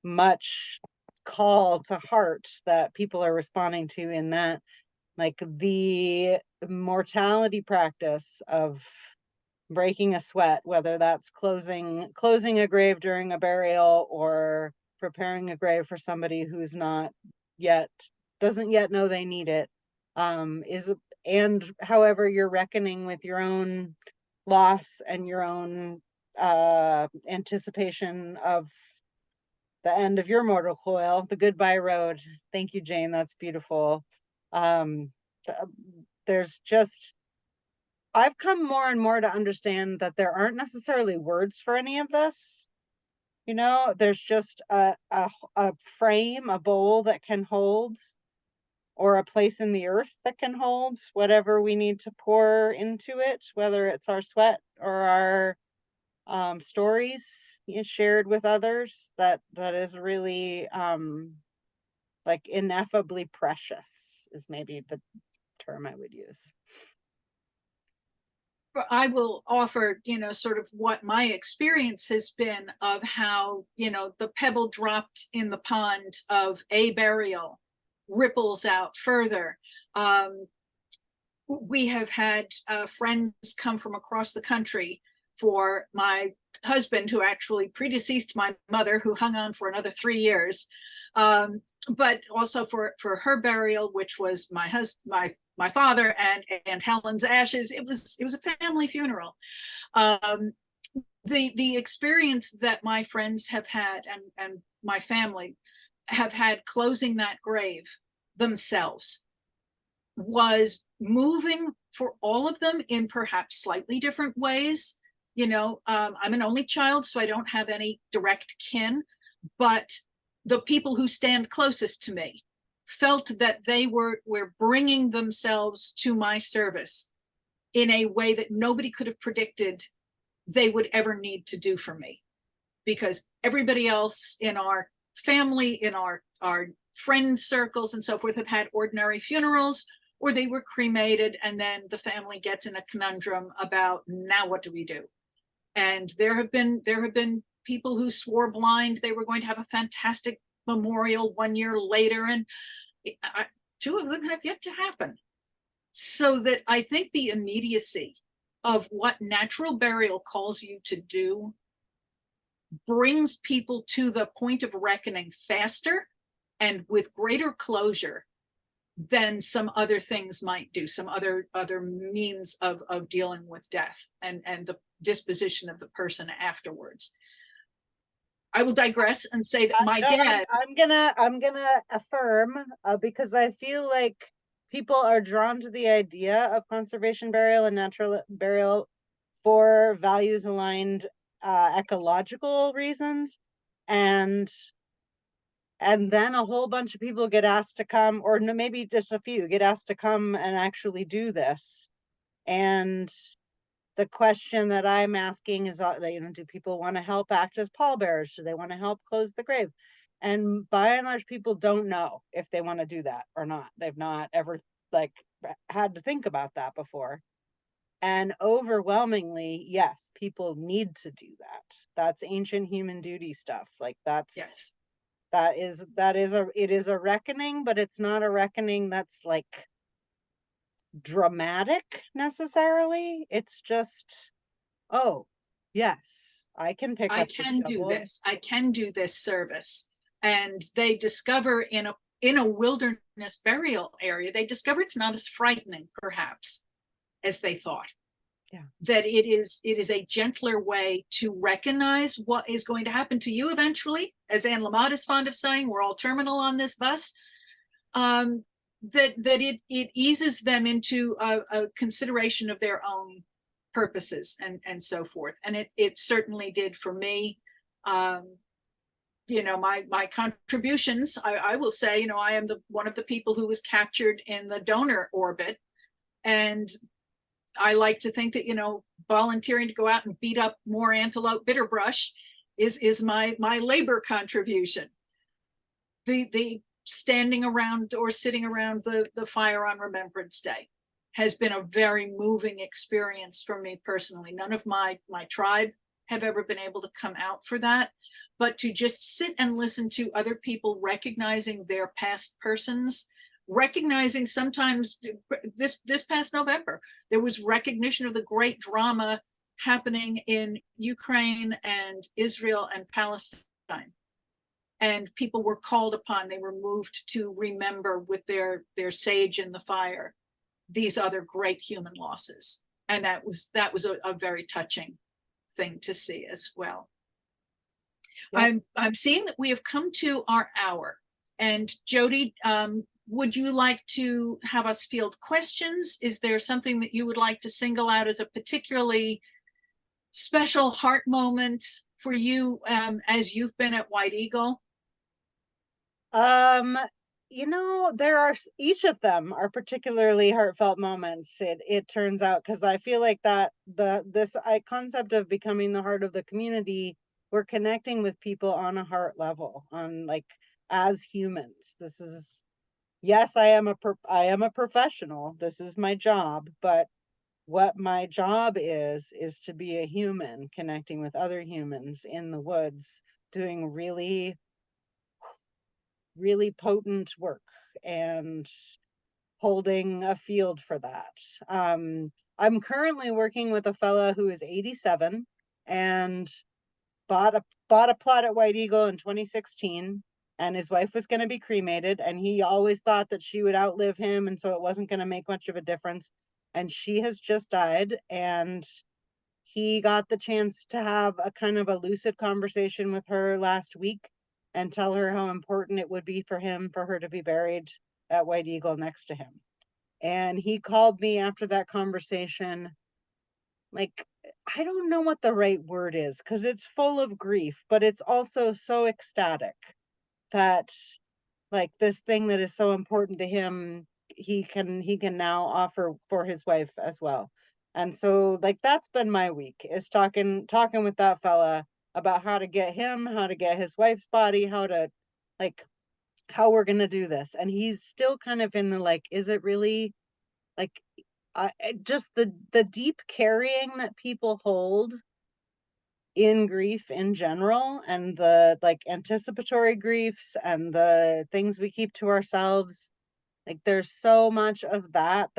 much call to heart that people are responding to in that, like the mortality practice of breaking a sweat, whether that's closing a grave during a burial or preparing a grave for somebody who's doesn't yet know they need it, and however you're reckoning with your own loss and your own anticipation of the end of your mortal coil, the goodbye road. Thank you, Jane. That's beautiful. There's just, I've come more and more to understand that there aren't necessarily words for any of this. There's just a frame, a bowl that can hold, or a place in the earth that can hold whatever we need to pour into it, whether it's our sweat or our stories shared with others, that is really like ineffably precious is maybe the term I would use. I will offer, sort of what my experience has been of how, the pebble dropped in the pond of a burial ripples out further. We have had friends come from across the country for my husband, who actually predeceased my mother, who hung on for another 3 years, but also for her burial, which was my my father and Aunt Helen's ashes. It was a family funeral. The experience that my friends have had and my family have had closing that grave themselves was moving for all of them in perhaps slightly different ways. I'm an only child, so I don't have any direct kin, but the people who stand closest to me felt that they were bringing themselves to my service in a way that nobody could have predicted they would ever need to do for me, because everybody else in our family, in our friend circles and so forth, have had ordinary funerals, or they were cremated, and then the family gets in a conundrum about, now what do we do? And there have been people who swore blind they were going to have a fantastic memorial 1 year later, and two of them have yet to happen. So that I think the immediacy of what natural burial calls you to do brings people to the point of reckoning faster and with greater closure than some other things might do, some other means of dealing with death and the disposition of the person afterwards. I will digress and say that my dad. I'm gonna affirm, because I feel like people are drawn to the idea of conservation burial and natural burial for values aligned ecological reasons, and then a whole bunch of people get asked to come, or maybe just a few get asked to come and actually do this. And the question that I'm asking is, do people want to help act as pallbearers? Do they want to help close the grave? And by and large, people don't know if they want to do that or not. They've not ever had to think about that before. And overwhelmingly, yes, people need to do that. That's ancient human duty stuff. That's, Yes. it is a reckoning, but it's not a reckoning that's dramatic necessarily. It's just, oh yes, I can pick I up the can do shovel. this. I can do this service. And they discover in a wilderness burial area, they discover it's not as frightening, perhaps, as they thought. Yeah. That it is a gentler way to recognize what is going to happen to you eventually. As Anne Lamott is fond of saying, we're all terminal on this bus. That it eases them into a consideration of their own purposes and so forth. And it certainly did for me. My contributions, I will say, I am one of the people who was captured in the donor orbit. And I like to think that, volunteering to go out and beat up more antelope bitterbrush is my labor contribution. The standing around or sitting around the fire on Remembrance Day has been a very moving experience for me personally. None of my tribe have ever been able to come out for that, but to just sit and listen to other people recognizing their past persons, recognizing sometimes this past November, there was recognition of the great drama happening in Ukraine and Israel and Palestine. And people were called upon, they were moved to remember with their sage in the fire, these other great human losses. And that was a very touching thing to see as well. Yep. I'm seeing that we have come to our hour. And Jodie, would you like to have us field questions? Is there something that you would like to single out as a particularly special heart moment for you as you've been at White Eagle? There are, each of them are particularly heartfelt moments. It turns out, because I feel like that this concept of becoming the heart of the community, we're connecting with people on a heart level, on as humans. This is, yes, I am a professional. This is my job, but what my job is to be a human connecting with other humans in the woods, doing really potent work and holding a field for that. I'm currently working with a fella who is 87 and bought a plot at White Eagle in 2016 and his wife was going to be cremated, and he always thought that she would outlive him, and so it wasn't going to make much of a difference. And she has just died, and he got the chance to have a kind of a lucid conversation with her last week and tell her how important it would be for her to be buried at White Eagle next to him. And he called me after that conversation, like, I don't know what the right word is, because it's full of grief, but it's also so ecstatic that, like, this thing that is so important to him, he can now offer for his wife as well. And so, like, that's been my week, is talking with that fella about how to get his wife's body, how we're gonna do this. And he's still kind of in the, like, is it really, like, just the deep carrying that people hold in grief in general, and the, like, anticipatory griefs and the things we keep to ourselves. Like, there's so much of that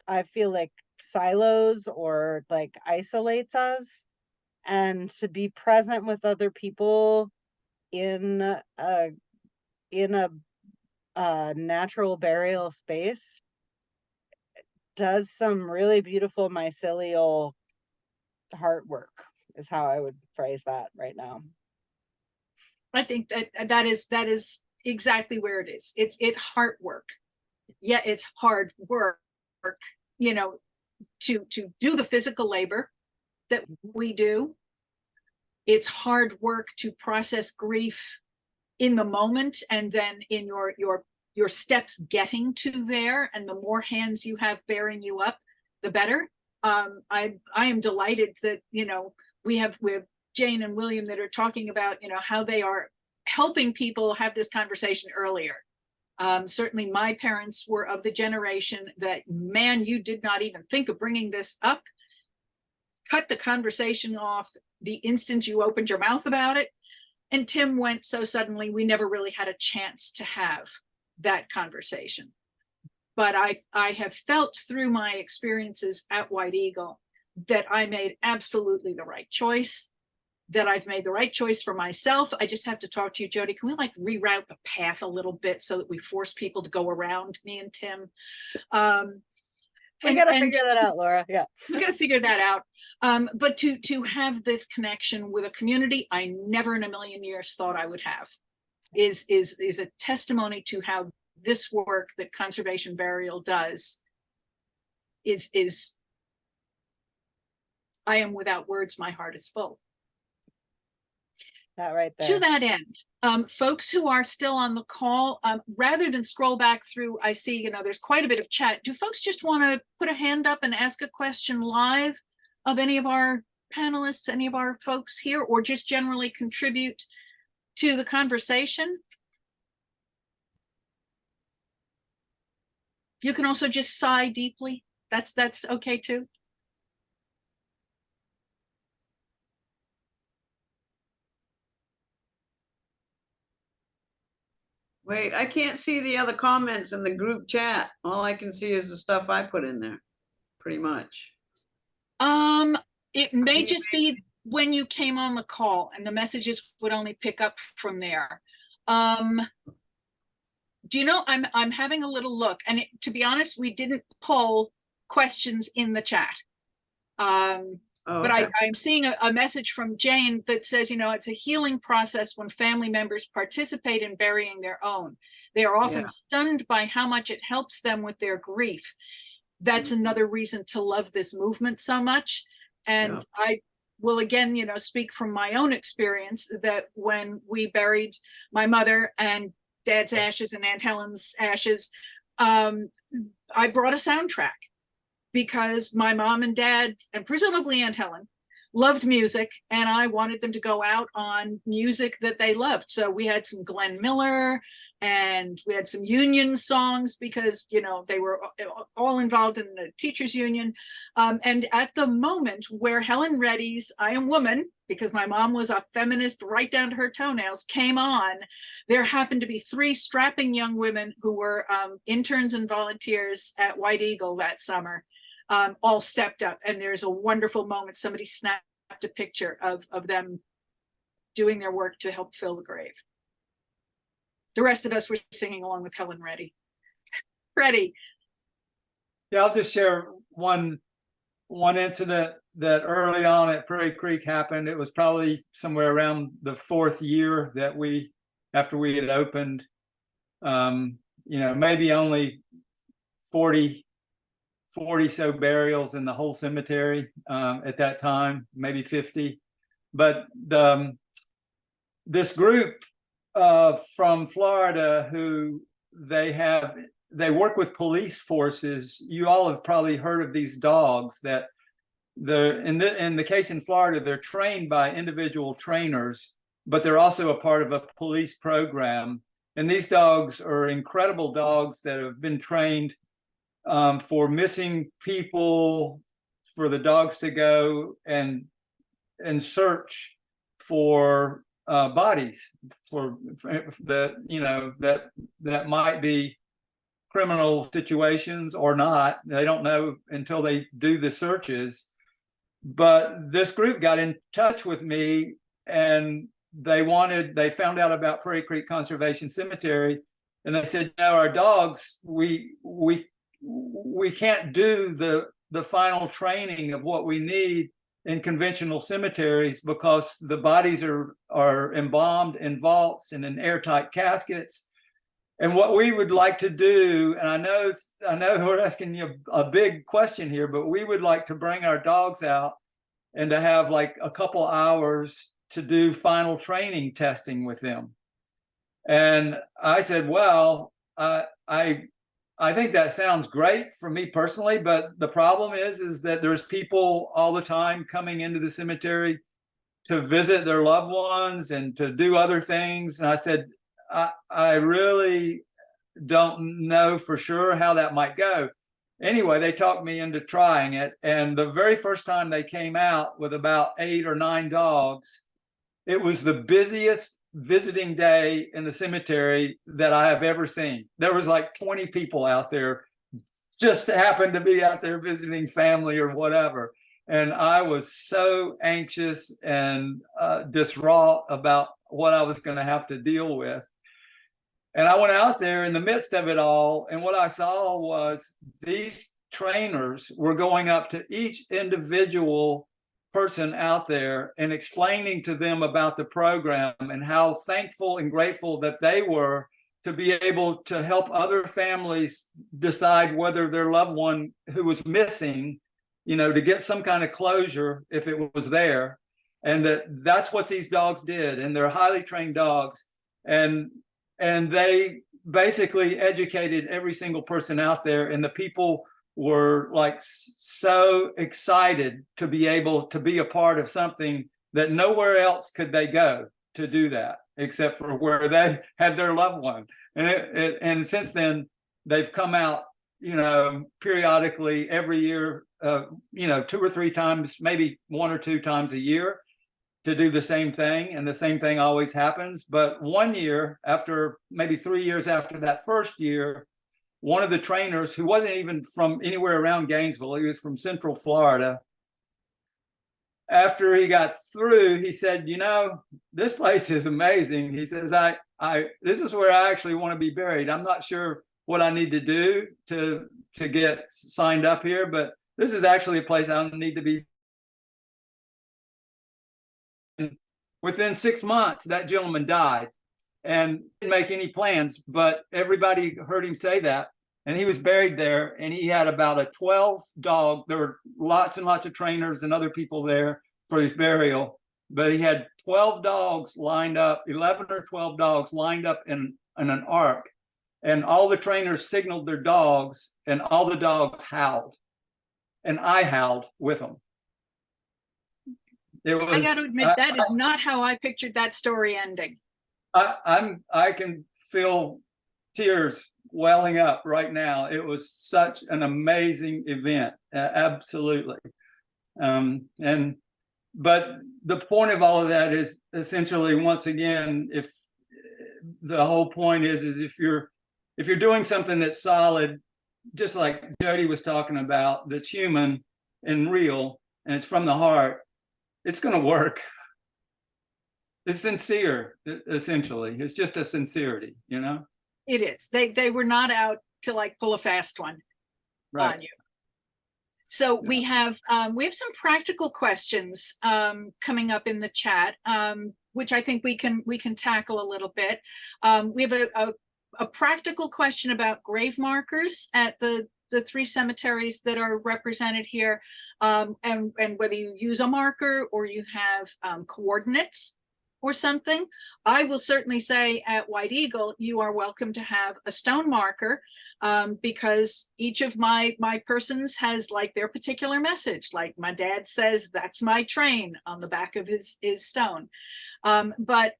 I feel like silos or, like, isolates us. And to be present with other people in a natural burial space does some really beautiful mycelial heart work, is how I would phrase that right now. I think that is exactly where it is. It's heart work. Yeah, it's hard work, you know, to do the physical labor that we do. It's hard work to process grief in the moment, and then in your steps getting to there, and the more hands you have bearing you up, the better. I am delighted that, you know, we have Jane and William that are talking about, you know, how they are helping people have this conversation earlier. Certainly my parents were of the generation that, man, you did not even think of bringing this up. Cut the conversation off the instant you opened your mouth about it. And Tim went so suddenly, we never really had a chance to have that conversation. But I have felt through my experiences at White Eagle that I made absolutely the right choice, that I've made the right choice for myself. I just have to talk to you, Jodie. Can we, like, reroute the path a little bit so that we force people to go around me and Tim? We gotta figure that out, Laura. Yeah, we gotta figure that out. But to have this connection with a community I never in a million years thought I would have is a testimony to how this work that Conservation Burial does is I am without words. My heart is full. that right there. To that end, folks who are still on the call, rather than scroll back through, I see, you know, there's quite a bit of chat. Do folks just want to put a hand up and ask a question live of any of our panelists, any of our folks here, or just generally contribute to the conversation? You can also just sigh deeply. That's okay too. Wait, I can't see the other comments in the group chat. All I can see is the stuff I put in there, pretty much. It may just be when you came on the call and the messages would only pick up from there. Do you know, I'm having a little look, and to be honest, we didn't pull questions in the chat. But I'm seeing a message from Jane that says, you know, it's a healing process when family members participate in burying their own. They are often stunned by how much it helps them with their grief. That's another reason to love this movement so much. And I will again, you know, speak from my own experience that when we buried my mother and Dad's ashes and Aunt Helen's ashes, I brought a soundtrack, because my mom and dad, and presumably Aunt Helen, loved music, and I wanted them to go out on music that they loved. So we had some Glenn Miller, and we had some union songs, because, you know, they were all involved in the teachers union. And at the moment where Helen Reddy's I Am Woman, because my mom was a feminist right down to her toenails, came on, there happened to be 3 strapping young women who were interns and volunteers at White Eagle that summer, all stepped up. And there's a wonderful moment. Somebody snapped a picture of them doing their work to help fill the grave. the rest of us were singing along with Helen Reddy. Freddie. Yeah, I'll just share one incident that early on at Prairie Creek happened. It was probably somewhere around the 4th year that after we had opened, maybe only 40 so burials in the whole cemetery at that time, maybe 50. But this group from Florida who they work with police forces. You all have probably heard of these dogs that in the case in Florida, they're trained by individual trainers, but they're also a part of a police program. And these dogs are incredible dogs that have been trained for missing people, for the dogs to go and search for bodies for that might be criminal situations or not. They don't know until they do the searches. But this group got in touch with me, and they found out about Prairie Creek Conservation Cemetery, and they said, "No, our dogs, we can't do the final training of what we need in conventional cemeteries because the bodies are embalmed in vaults and in airtight caskets. And what we would like to do, and I know we're asking you a big question here, but we would like to bring our dogs out and to have like a couple hours to do final training testing with them." And I said, "Well, I think that sounds great for me personally, but the problem is that there's people all the time coming into the cemetery to visit their loved ones and to do other things." And I said, I really don't know for sure how that might go. Anyway, they talked me into trying it. And the very first time they came out with about 8 or 9 dogs, it was the busiest visiting day in the cemetery that I have ever seen. There was like 20 people out there, just happened to be out there visiting family or whatever. And I was so anxious and distraught about what I was going to have to deal with. And I went out there in the midst of it all, and what I saw was these trainers were going up to each individual person out there and explaining to them about the program and how thankful and grateful that they were to be able to help other families decide whether their loved one who was missing, to get some kind of closure if it was there. And that's what these dogs did. And they're highly trained dogs. And they basically educated every single person out there. And the people were like so excited to be able to be a part of something that nowhere else could they go to do that, except for where they had their loved one. And since then, they've come out, periodically every year, 2 or 3 times, maybe 1 or 2 times a year, to do the same thing, and the same thing always happens. But one year, after maybe 3 years after that first year, one of the trainers, who wasn't even from anywhere around Gainesville, he was from Central Florida, after he got through, he said, "This place is amazing." He says, this is where I actually want to be buried. I'm not sure what I need to do to get signed up here, but this is actually a place I need to be. Within 6 months, that gentleman died and didn't make any plans, but everybody heard him say that. And he was buried there, and he had about a 12 dog. There were lots and lots of trainers and other people there for his burial, but he had 12 dogs lined up, 11 or 12 dogs lined up in an arc. And all the trainers signaled their dogs, and all the dogs howled. And I howled with them. I got to admit, that is not how I pictured that story ending. I can feel tears welling up right now. It was such an amazing event, absolutely. But the point of all of that is essentially, once again, if the whole point is if you're doing something that's solid, just like Jodie was talking about, that's human and real, and it's from the heart, it's going to work. It's sincere, essentially. It's just a sincerity, you know? It is. They were not out to like pull a fast one on you. So we have some practical questions coming up in the chat, which I think we can tackle a little bit. We have a practical question about grave markers at the three cemeteries that are represented here, and whether you use a marker or you have coordinates or something. I will certainly say at White Eagle, you are welcome to have a stone marker, because each of my persons has like their particular message. Like my dad says, "That's my train" on the back of his stone. But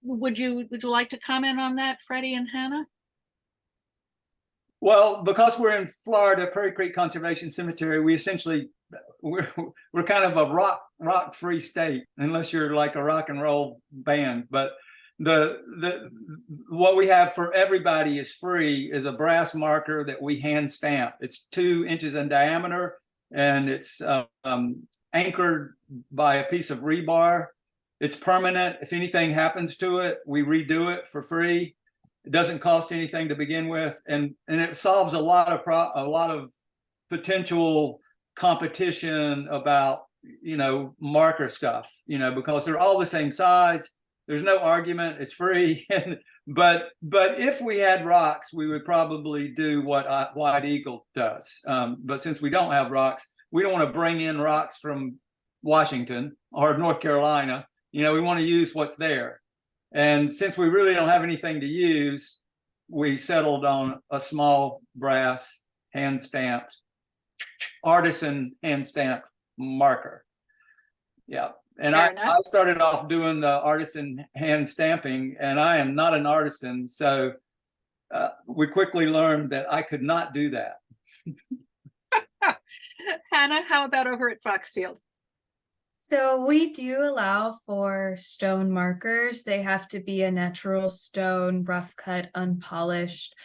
would you like to comment on that, Freddie and Hannah? Well, because we're in Florida, Prairie Creek Conservation Cemetery, we essentially we're kind of a rock free state, unless you're like a rock and roll band. But the what we have for everybody is free is a brass marker that we hand stamp. It's 2 inches in diameter, and it's anchored by a piece of rebar. It's permanent. If anything happens to it, we redo it for free. It doesn't cost anything to begin with, and it solves a lot of potential competition about, you know, marker stuff, you know, because they're all the same size. There's no argument. It's free. but if we had rocks, we would probably do what White Eagle does. But since we don't have rocks, we don't want to bring in rocks from Washington or North Carolina. You know, we want to use what's there. And since we really don't have anything to use, we settled on a small brass hand-stamped, artisan hand-stamped marker. Yeah. And I started off doing the artisan hand stamping, and I am not an artisan. So we quickly learned that I could not do that. Hannah, how about over at Foxfield? So we do allow for stone markers. They have to be a natural stone, rough cut, unpolished.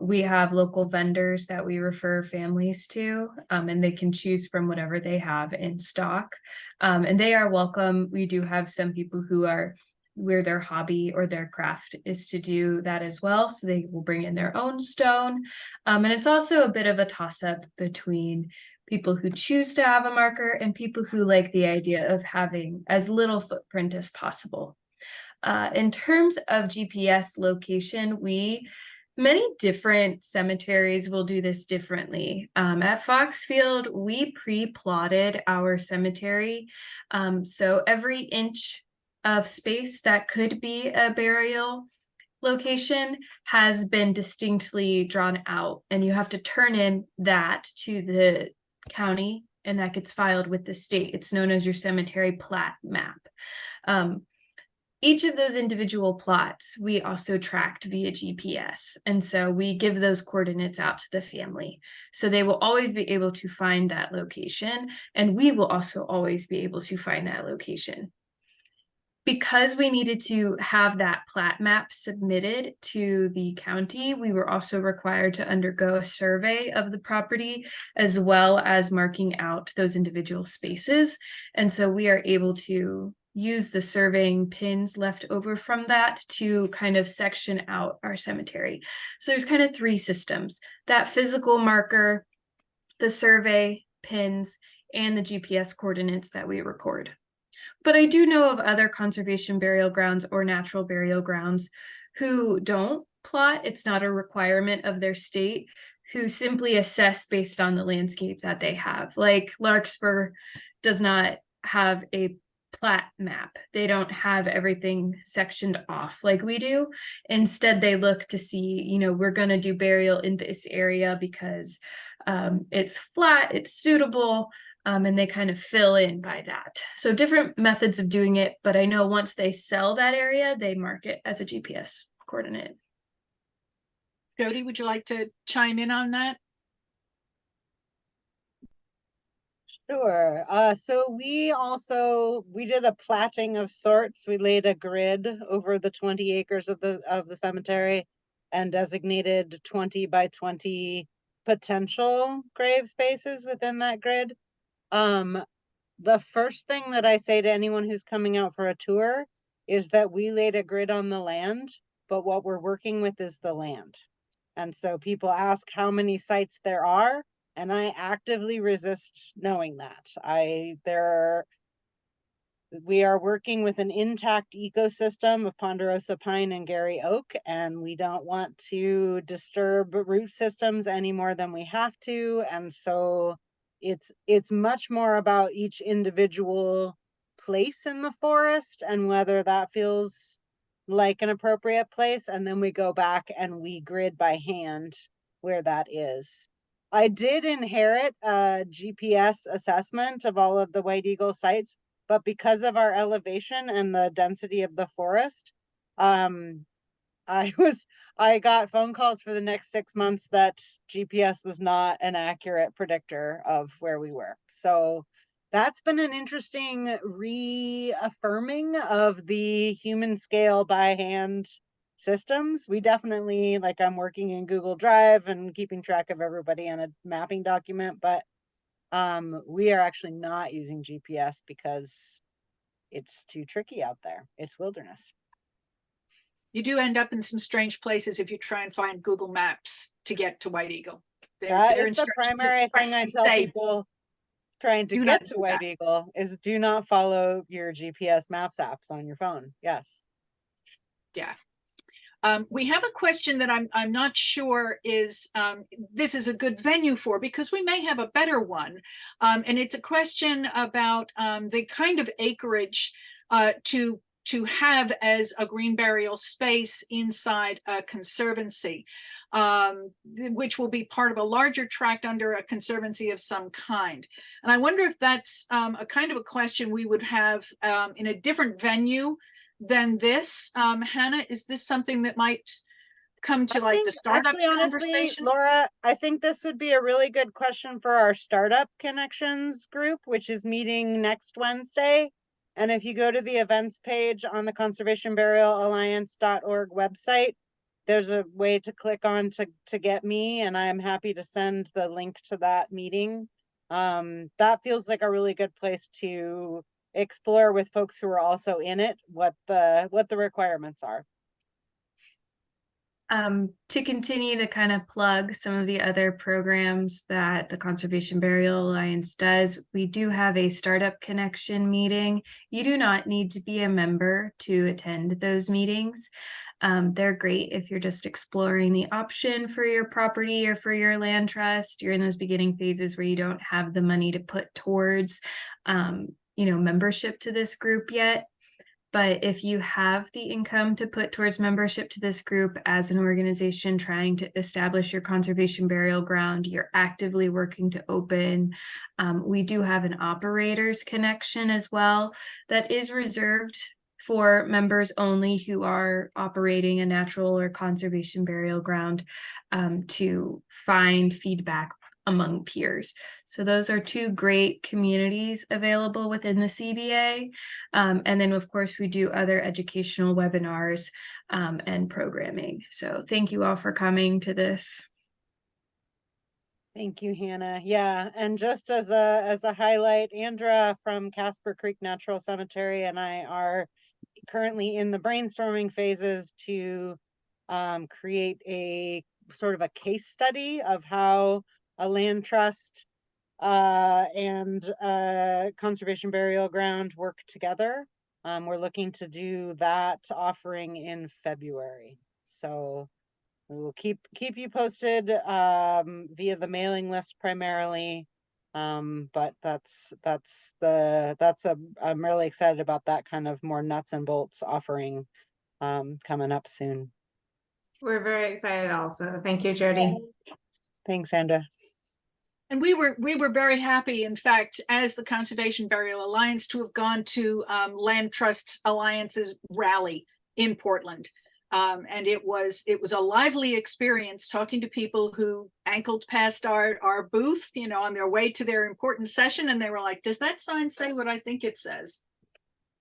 We have local vendors that we refer families to, and they can choose from whatever they have in stock. And they are welcome. We do have some people who are where their hobby or their craft is to do that as well. So they will bring in their own stone. And it's also a bit of a toss-up between people who choose to have a marker and people who like the idea of having as little footprint as possible. In terms of GPS location, many different cemeteries will do this differently. At Foxfield, we pre-plotted our cemetery. So every inch of space that could be a burial location has been distinctly drawn out, and you have to turn in that to the county, and that gets filed with the state. It's known as your cemetery plat map. Each of those individual plots we also tracked via GPS, and so we give those coordinates out to the family, so they will always be able to find that location, and we will also always be able to find that location. Because we needed to have that plat map submitted to the county, we were also required to undergo a survey of the property, as well as marking out those individual spaces. And so we are able to use the surveying pins left over from that to kind of section out our cemetery. So there's kind of 3 systems: that physical marker, the survey pins, and the GPS coordinates that we record. But I do know of other conservation burial grounds or natural burial grounds who don't plot. It's not a requirement of their state, who simply assess based on the landscape that they have. Like Larkspur does not have a plat map. They don't have everything sectioned off like we do. Instead, they look to see, you know, we're going to do burial in this area because it's flat, it's suitable. And they kind of fill in by that. So different methods of doing it, but I know once they sell that area, they mark it as a GPS coordinate. Jodie, would you like to chime in on that? Sure. So we did a platting of sorts. We laid a grid over the 20 acres of the cemetery and designated 20 by 20 potential grave spaces within that grid. The first thing that I say to anyone who's coming out for a tour is that we laid a grid on the land, but what we're working with is the land. And so people ask how many sites there are, and I actively resist knowing that. We are working with an intact ecosystem of ponderosa pine and Gary oak, and we don't want to disturb root systems any more than we have to. And so it's much more about each individual place in the forest and whether that feels like an appropriate place. And then we go back and we grid by hand where that is. I did inherit a GPS assessment of all of the White Eagle sites, but because of our elevation and the density of the forest, I got phone calls for the next 6 months that GPS was not an accurate predictor of where we were. So that's been an interesting reaffirming of the human scale by hand systems. We definitely, like, I'm working in Google Drive and keeping track of everybody on a mapping document, but we are actually not using GPS because it's too tricky out there. It's wilderness. You do end up in some strange places if you try and find Google Maps to get to White Eagle. That Their is the instructions primary thing I expressly tell say, people trying to do get not to do White that. Eagle is do not follow your GPS Maps apps on your phone. Yes. Yeah. We have a question that I'm not sure is this is a good venue for, because we may have a better one, and it's a question about the kind of acreage to have as a green burial space inside a conservancy, which will be part of a larger tract under a conservancy of some kind. And I wonder if that's a kind of a question we would have in a different venue than this. Hannah, is this something that might come to like the startups Actually, honestly, conversation? Laura, I think this would be a really good question for our Startup Connections group, which is meeting next Wednesday. And if you go to the events page on the conservationburialalliance.org website, there's a way to click on to get me, and I'm happy to send the link to that meeting. That feels like a really good place to explore with folks who are also in it what the requirements are. To continue to kind of plug some of the other programs that the Conservation Burial Alliance does, we do have a Startup Connection meeting. You do not need to be a member to attend those meetings. They're great if you're just exploring the option for your property or for your land trust. You're in those beginning phases where you don't have the money to put towards, membership to this group yet. But if you have the income to put towards membership to this group as an organization trying to establish your conservation burial ground, you're actively working to open. We do have an operators connection as well that is reserved for members only who are operating a natural or conservation burial ground, to find feedback among peers. So those are two great communities available within the CBA. And then of course we do other educational webinars and programming. So thank you all for coming to this. Thank you, Hannah. Yeah, and just as a highlight, Andra from Casper Creek Natural Cemetery and I are currently in the brainstorming phases to create a sort of a case study of how a land trust and conservation burial ground work together. We're looking to do that offering in February. So we will keep you posted via the mailing list primarily. But I'm really excited about that kind of more nuts and bolts offering coming up soon. We're very excited also. Thank you, Jodie. Thanks, Andra. And we were very happy, in fact, as the Conservation Burial Alliance, to have gone to Land Trust Alliance's rally in Portland. And it was a lively experience talking to people who ankled past our booth, on their way to their important session. And they were like, does that sign say what I think it says?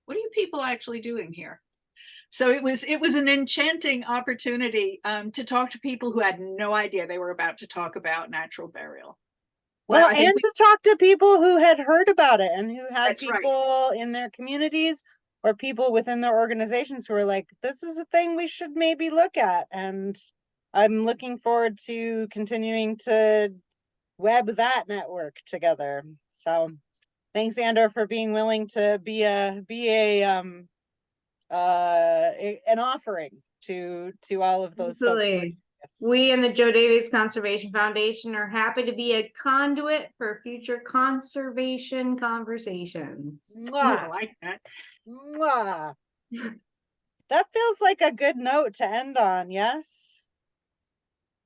What are you people actually doing here? So it was an enchanting opportunity to talk to people who had no idea they were about to talk about natural burial. Well, and to talk to people who had heard about it and who had people in their communities or people within their organizations who are like, this is a thing we should maybe look at. And I'm looking forward to continuing to web that network together. So thanks, Andor, for being willing to be an offering to all of those folks. Absolutely. We in the Joe Davis Conservation Foundation are happy to be a conduit for future conservation conversations. I Mwah, like that. mwah. That feels like a good note to end on, yes?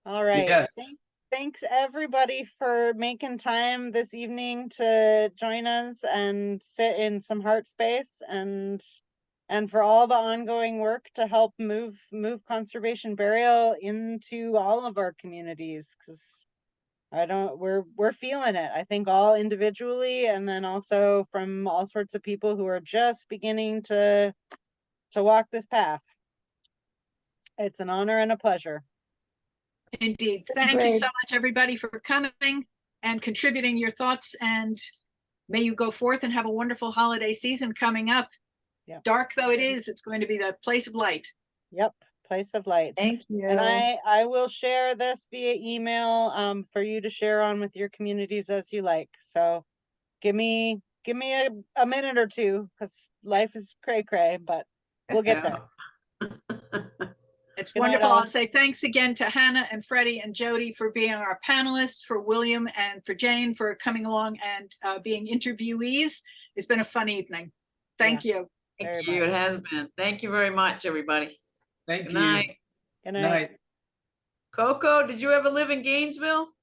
All right. Yes. Thanks everybody for making time this evening to join us and sit in some heart space, and for all the ongoing work to help move conservation burial into all of our communities, because we're feeling it. I think all individually, and then also from all sorts of people who are just beginning to walk this path. It's an honor and a pleasure. Indeed. Thank you so much, everybody, for coming and contributing your thoughts. And may you go forth and have a wonderful holiday season coming up. Yep. Dark though it is, it's going to be the place of light. Yep, place of light. Thank you. And I will share this via email for you to share on with your communities as you like. So give me a minute or two, because life is cray, but we'll get there. It's Good night, wonderful. all. I'll say thanks again to Hannah and Freddie and Jodie for being our panelists, for William and for Jane for coming along and being interviewees. It's been a fun evening. Thank you. Thank you. It has been. Thank you very much, everybody. Thank Good you. night. Good night. Night. Coco, did you ever live in Gainesville?